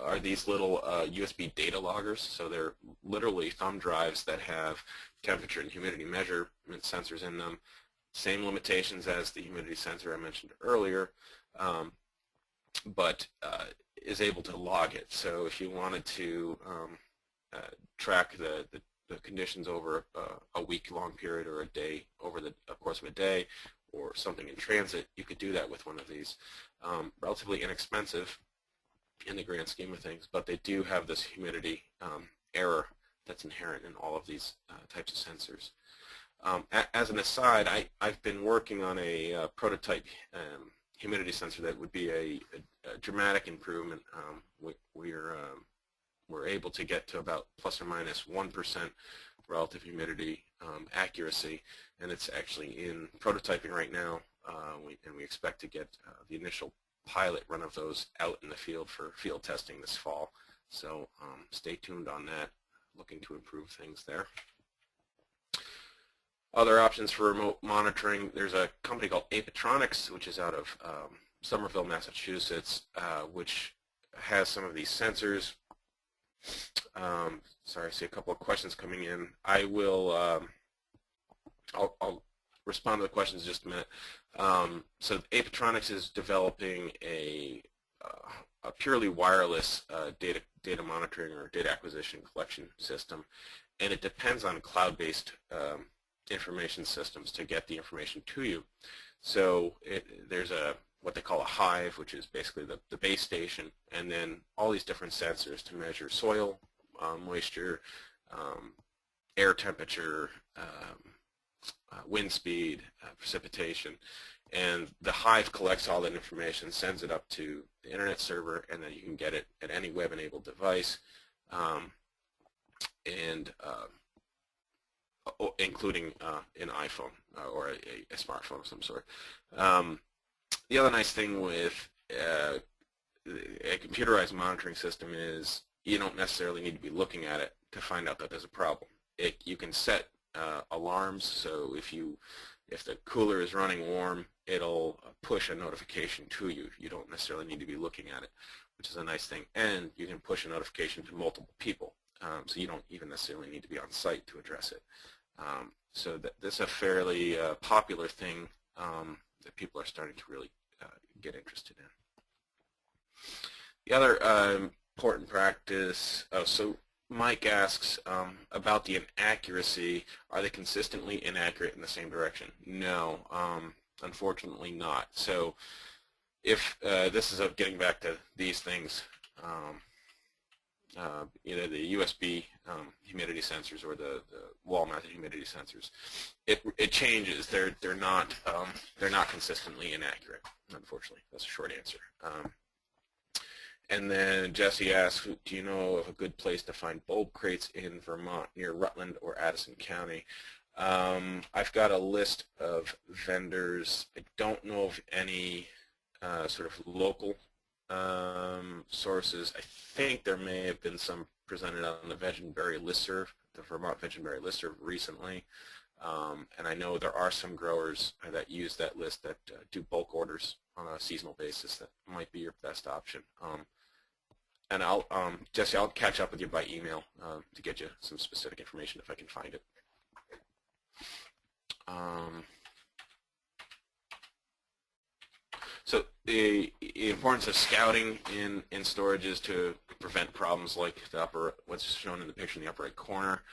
are these little USB data loggers. So they're literally thumb drives that have temperature and humidity measurement sensors in them. Same limitations as the humidity sensor I mentioned earlier, but is able to log it. So if you wanted to track the conditions over a week-long period or a day, over the course of a day, or something in transit, you could do that with one of these. Relatively inexpensive in the grand scheme of things, but they do have this humidity error that's inherent in all of these types of sensors. As an aside, I've been working on a prototype humidity sensor that would be a dramatic improvement. We're able to get to about plus or minus 1% relative humidity accuracy, and it's actually in prototyping right now, and we expect to get the initial pilot run of those out in the field for field testing this fall. So stay tuned on that, looking to improve things there. Other options for remote monitoring, there's a company called Evaporator, which is out of Somerville, Massachusetts, which has some of these sensors. Sorry, I see a couple of questions coming in. I'll respond to the questions in just a minute. So Evaporator is developing a purely wireless data monitoring or data acquisition collection system, and it depends on cloud-based information systems to get the information to you. So there's what they call a hive, which is basically the base station, and then all these different sensors to measure soil, moisture, air temperature, wind speed, precipitation, and the hive collects all that information, sends it up to the internet server, and then you can get it at any web-enabled device, including an iPhone or a smartphone of some sort. The other nice thing with a computerized monitoring system is you don't necessarily need to be looking at it to find out that there's a problem. You can set alarms, so if if the cooler is running warm, it'll push a notification to you. You don't necessarily need to be looking at it, which is a nice thing. And you can push a notification to multiple people, so you don't even necessarily need to be on site to address it. So this is a fairly popular thing that people are starting to really get interested in. The other important practice, so Mike asks about the inaccuracy. Are they consistently inaccurate in the same direction? No, unfortunately not. So if this is getting back to these things, either the USB humidity sensors or the wall-mounted humidity sensors, it changes. They're not consistently inaccurate. Unfortunately, that's a short answer. And then Jesse asks, do you know of a good place to find bulb crates in Vermont near Rutland or Addison County? I've got a list of vendors. I don't know of any sort of local sources. I think there may have been some presented on the Veg and Berry listserv, the Vermont Veg and Berry listserv recently. And I know there are some growers that use that list that do bulk orders on a seasonal basis. That might be your best option. And I'll, Jesse, I'll catch up with you by email to get you some specific information if I can find it. So the importance of scouting in storage is to prevent problems like what's shown in the picture in the upper right corner.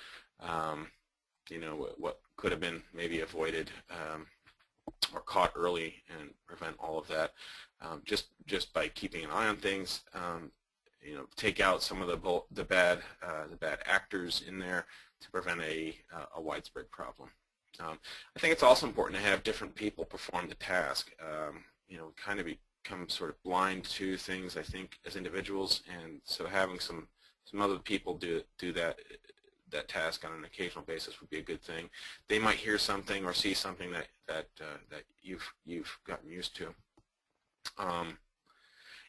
You know, what could have been maybe avoided or caught early and prevent all of that. Just by keeping an eye on things. You know, take out some of the bad actors in there to prevent a widespread problem. I think it's also important to have different people perform the task. You know, kind of become sort of blind to things, I think, as individuals, and so having some other people do that task on an occasional basis would be a good thing. They might hear something or see something that you've gotten used to.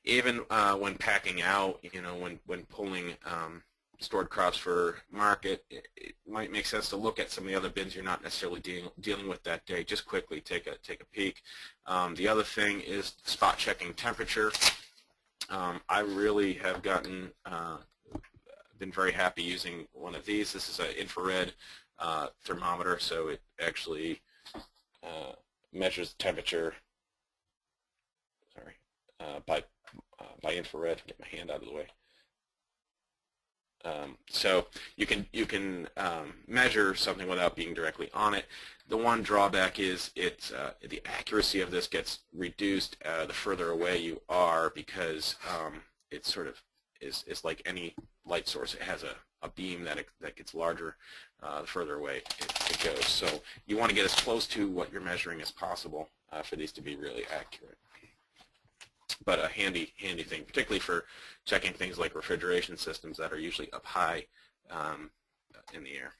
Even when packing out, you know, when pulling stored crops for market, it might make sense to look at some of the other bins you're not necessarily dealing with that day. Just quickly take a peek. The other thing is spot checking temperature. I really have been very happy using one of these. This is an infrared thermometer, so it actually measures the temperature. Sorry, by infrared. Get my hand out of the way. So you can measure something without being directly on it. The one drawback is the accuracy of this gets reduced the further away you are, because it sort of is like any light source. It has a beam that gets larger the further away it goes. So you want to get as close to what you're measuring as possible for these to be really accurate. But a handy thing, particularly for checking things like refrigeration systems that are usually up high in the air.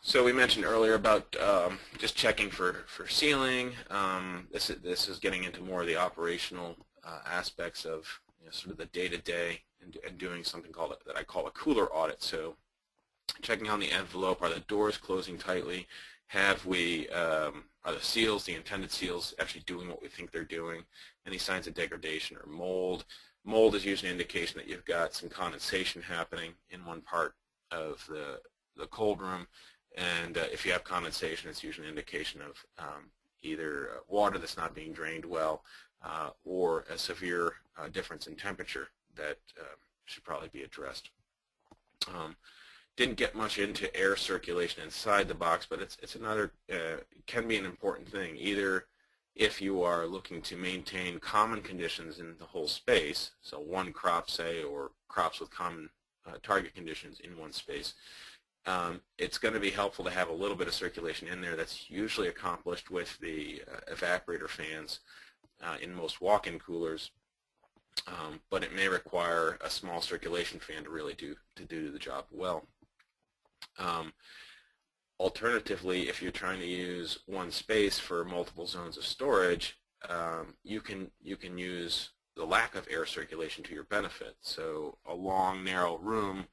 So we mentioned earlier about just checking for sealing. This is getting into more of the operational aspects of, you know, sort of the day-to-day and doing something that I call a cooler audit. So checking on the envelope, are the doors closing tightly? Are the seals, the intended seals, actually doing what we think they're doing? Any signs of degradation or mold? Mold is usually an indication that you've got some condensation happening in one part of the cold room. And if you have condensation, it's usually an indication of either water that's not being drained well or a severe difference in temperature that should probably be addressed. Didn't get much into air circulation inside the box, but it's another, can be an important thing. Either if you are looking to maintain common conditions in the whole space, so one crop, say, or crops with common target conditions in one space, it's going to be helpful to have a little bit of circulation in there. That's usually accomplished with the evaporator fans in most walk-in coolers, but it may require a small circulation fan to really do the job well. Alternatively, if you're trying to use one space for multiple zones of storage, you can use the lack of air circulation to your benefit. So a long, narrow room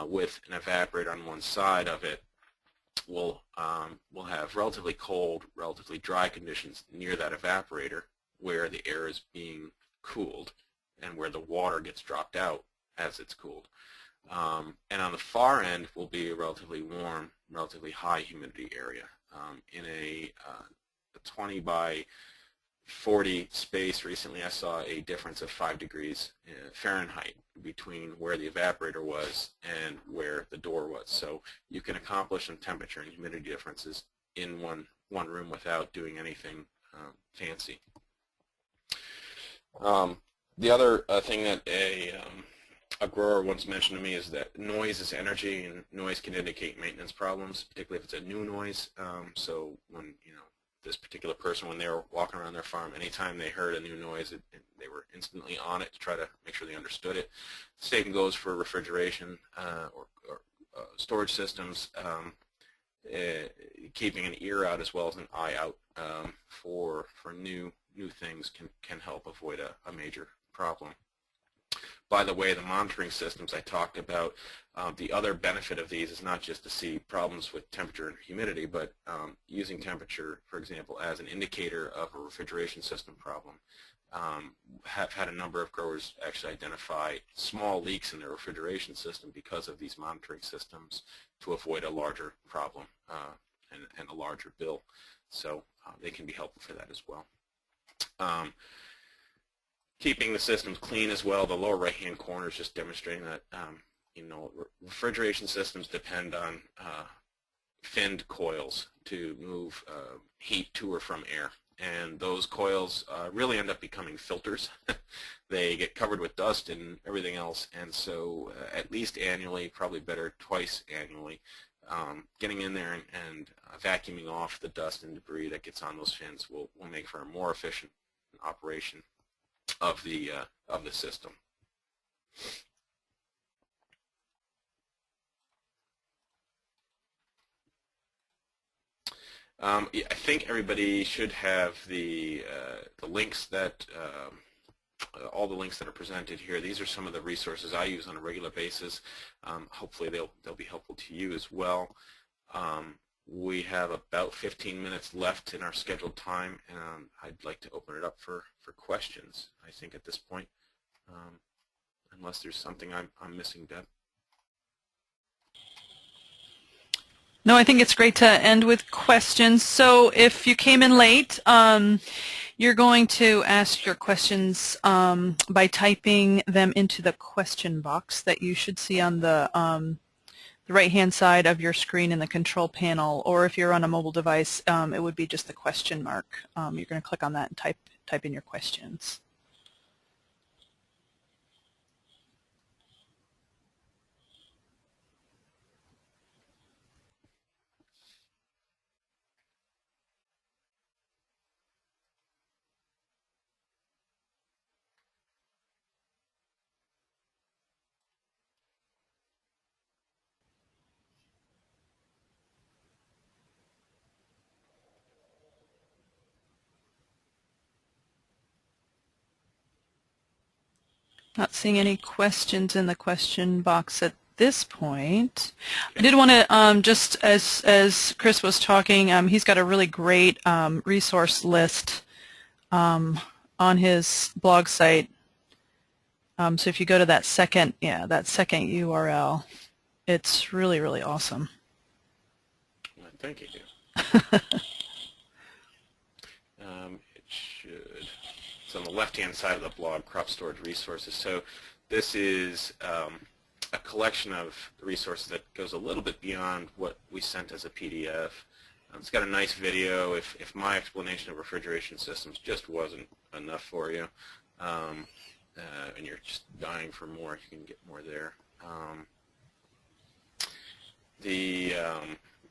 with an evaporator on one side of it will have relatively cold, relatively dry conditions near that evaporator where the air is being cooled and where the water gets dropped out as it's cooled. And on the far end will be a relatively warm, relatively high humidity area. In a 20 by 40 space recently, I saw a difference of 5 degrees Fahrenheit between where the evaporator was and where the door was. So you can accomplish some temperature and humidity differences in one room without doing anything fancy. The other thing that a grower once mentioned to me is that noise is energy, and noise can indicate maintenance problems, particularly if it's a new noise. So when this particular person, when they were walking around their farm, anytime they heard a new noise, they were instantly on it to try to make sure they understood it. Same goes for refrigeration or storage systems. Keeping an ear out as well as an eye out for new things can help avoid a major problem. By the way, the monitoring systems I talked about, the other benefit of these is not just to see problems with temperature and humidity, but using temperature, for example, as an indicator of a refrigeration system problem. Have had a number of growers actually identify small leaks in their refrigeration system because of these monitoring systems to avoid a larger problem and a larger bill. So they can be helpful for that as well. Keeping the systems clean as well. The lower right-hand corner is just demonstrating that refrigeration systems depend on finned coils to move heat to or from air, and those coils really end up becoming filters. They get covered with dust and everything else, and so at least annually, probably better twice annually, getting in there and vacuuming off the dust and debris that gets on those fins will make for a more efficient operation of the system. I think everybody should have the links that all the links that are presented here. These are some of the resources I use on a regular basis. Hopefully they'll be helpful to you as well. We have about 15 minutes left in our scheduled time, and I'd like to open it up for questions, I think, at this point, unless there's something I'm missing, Deb. No, I think it's great to end with questions. So if you came in late, you're going to ask your questions by typing them into the question box that you should see on the right-hand side of your screen in the control panel, or if you're on a mobile device, it would be just the question mark. You're going to click on that and type in your questions. Not seeing any questions in the question box at this point. I did want to, just as Chris was talking, he's got a really great resource list on his blog site. So if you go to that second URL, it's really, really awesome. Well, thank you. It should. It's on the left-hand side of the blog, Crop Storage Resources. So this is a collection of resources that goes a little bit beyond what we sent as a PDF. It's got a nice video. If my explanation of refrigeration systems just wasn't enough for you, and you're just dying for more, you can get more there.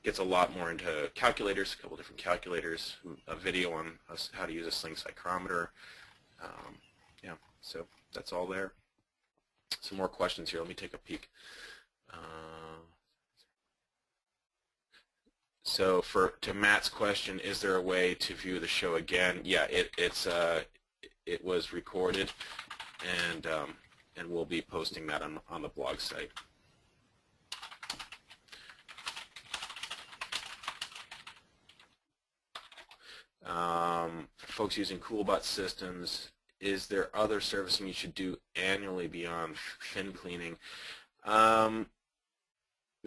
Gets a lot more into calculators, a couple different calculators, a video on how to use a Sling psychrometer. Yeah, so that's all there. Some more questions here. Let me take a peek. So to Matt's question, is there a way to view the show again? Yeah, it was recorded, and we'll be posting that on the blog site. For folks using CoolBot systems, is there other servicing you should do annually beyond fin cleaning?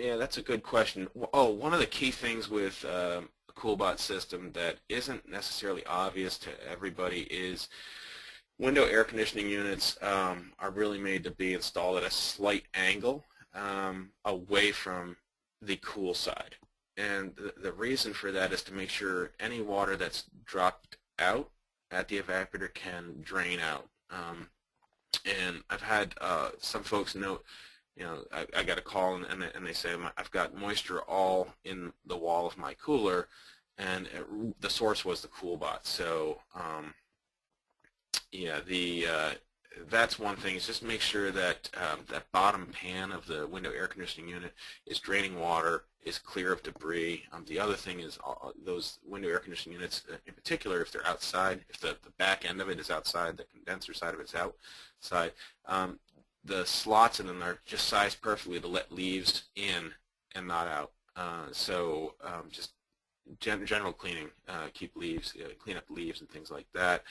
Yeah, that's a good question. Oh, one of the key things with a CoolBot system that isn't necessarily obvious to everybody is window air conditioning units are really made to be installed at a slight angle away from the cool side. And the reason for that is to make sure any water that's dropped out at the evaporator can drain out. And I've had some folks note, you know, I got a call and they say, I've got moisture all in the wall of my cooler, and the source was the CoolBot. So yeah, that's one thing, is just make sure that that bottom pan of the window air conditioning unit is draining water, is clear of debris. The other thing is those window air conditioning units, in particular, if they're outside, if the back end of it is outside, the condenser side of it's outside, the slots in them are just sized perfectly to let leaves in and not out. So just general cleaning, keep leaves, clean up leaves and things like that.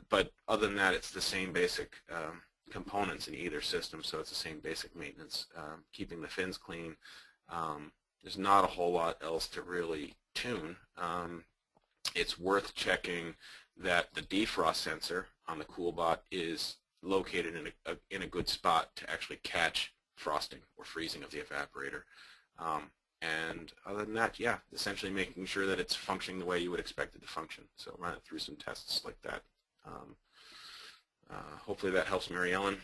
But other than that, it's the same basic components in either system, so it's the same basic maintenance. Keeping the fins clean. There's not a whole lot else to really tune. It's worth checking that the defrost sensor on the CoolBot is located in a good spot to actually catch frosting or freezing of the evaporator. And other than that, yeah, essentially making sure that it's functioning the way you would expect it to function. So run it through some tests like that. Hopefully that helps, Mary Ellen.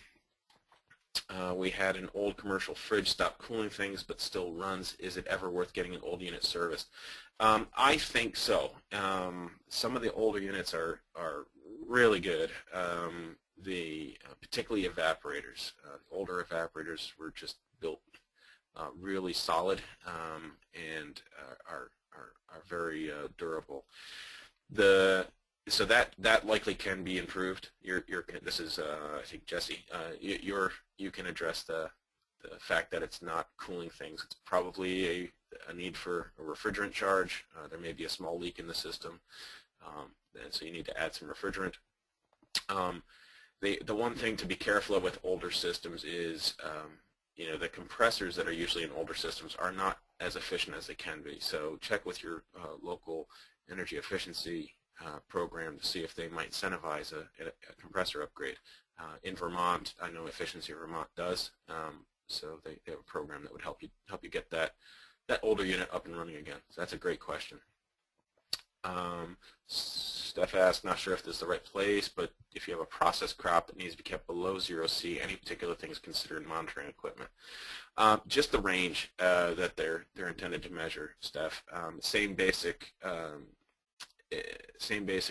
We had an old commercial fridge stop cooling things but still runs. Is it ever worth getting an old unit serviced? I think so. Some of the older units are really good. Particularly evaporators. Older evaporators were just built really solid and are very durable. So that likely can be improved. This is I think Jesse. You can address the fact that it's not cooling things. It's probably a need for a refrigerant charge. There may be a small leak in the system, and so you need to add some refrigerant. The one thing to be careful of with older systems is you know, the compressors that are usually in older systems are not as efficient as they can be. So check with your local energy efficiency program to see if they might incentivize a compressor upgrade. In Vermont, I know Efficiency Vermont does, so they have a program that would help you get that older unit up and running again. So that's a great question. Steph asked, not sure if this is the right place, but if you have a process crop that needs to be kept below 0C, any particular things considered monitoring equipment? Just the range that they're intended to measure, Steph. Same basic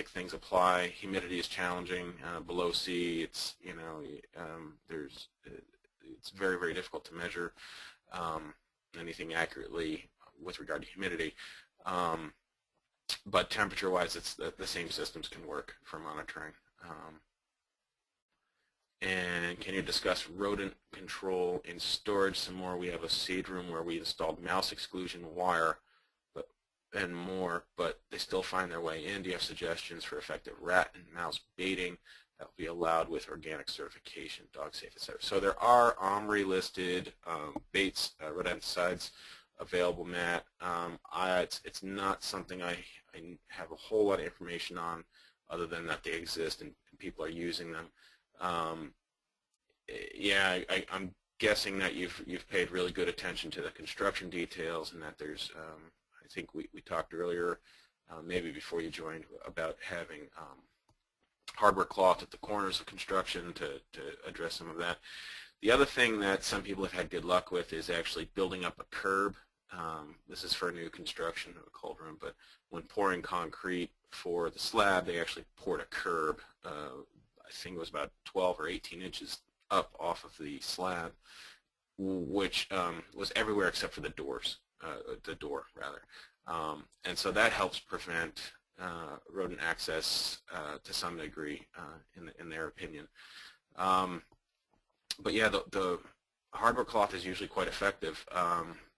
things apply. Humidity is challenging. Below C, it's it's very, very difficult to measure anything accurately with regard to humidity. But temperature-wise, it's the same systems can work for monitoring. And can you discuss rodent control in storage some more? We have a seed room where we installed mouse exclusion wire and more, but they still find their way in. Do you have suggestions for effective rat and mouse baiting that will be allowed with organic certification, dog safe, etc.? So there are OMRI-listed baits, rodenticides, available, Matt. It's not something I have a whole lot of information on, other than that they exist and people are using them. Yeah, I'm guessing that you've paid really good attention to the construction details, and that there's I think we talked earlier, maybe before you joined, about having hardware cloth at the corners of construction to address some of that. The other thing that some people have had good luck with is actually building up a curb. This is for new construction of a cold room, but when pouring concrete for the slab, they actually poured a curb. I think it was about 12 or 18 inches up off of the slab, which was everywhere except for the doors. the door rather. And so that helps prevent rodent access to some degree, in their opinion. But yeah, the hardware cloth is usually quite effective.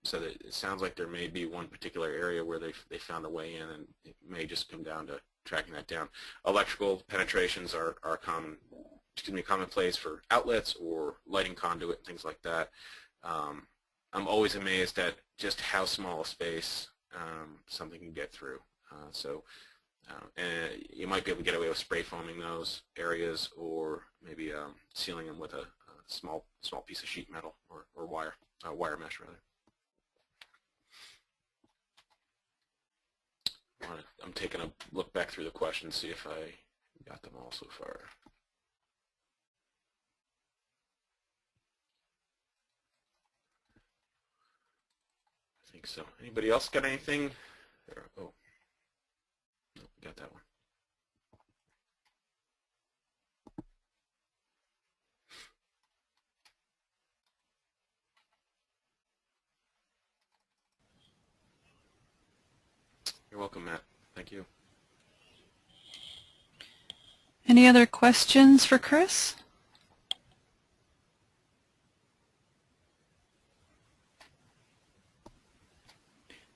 So that it sounds like there may be one particular area where they found a way in, and it may just come down to tracking that down. Electrical penetrations are commonplace for outlets or lighting conduit, things like that. I'm always amazed at just how small a space something can get through. And you might be able to get away with spray foaming those areas, or maybe sealing them with a small piece of sheet metal or wire mesh rather. I'm taking a look back through the questions, see if I got them all so far. I think so. Anybody else got anything? Oh, no, we got that one. You're welcome, Matt. Thank you. Any other questions for Chris?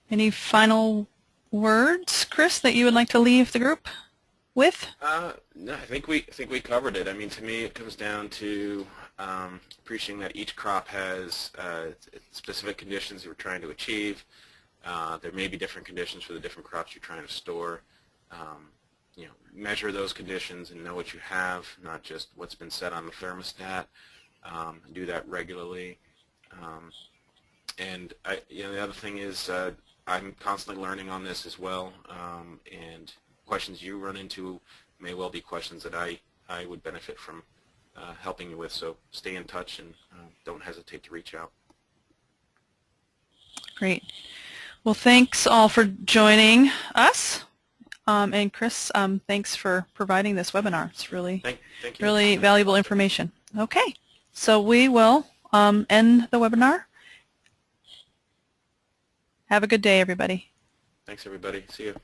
Any final words, Chris, that you would like to leave the group with? No, I think we covered it. I mean, to me, it comes down to appreciating that each crop has specific conditions you're trying to achieve. There may be different conditions for the different crops you're trying to store. You know, measure those conditions and know what you have, not just what's been set on the thermostat. Do that regularly. And the other thing is, I'm constantly learning on this as well. And questions you run into may well be questions that I would benefit from helping you with. So stay in touch and don't hesitate to reach out. Great. Well, thanks all for joining us. And Chris, thanks for providing this webinar. It's really, thank you. really valuable information. Okay, so we will end the webinar. Have a good day, everybody. Thanks, everybody. See you.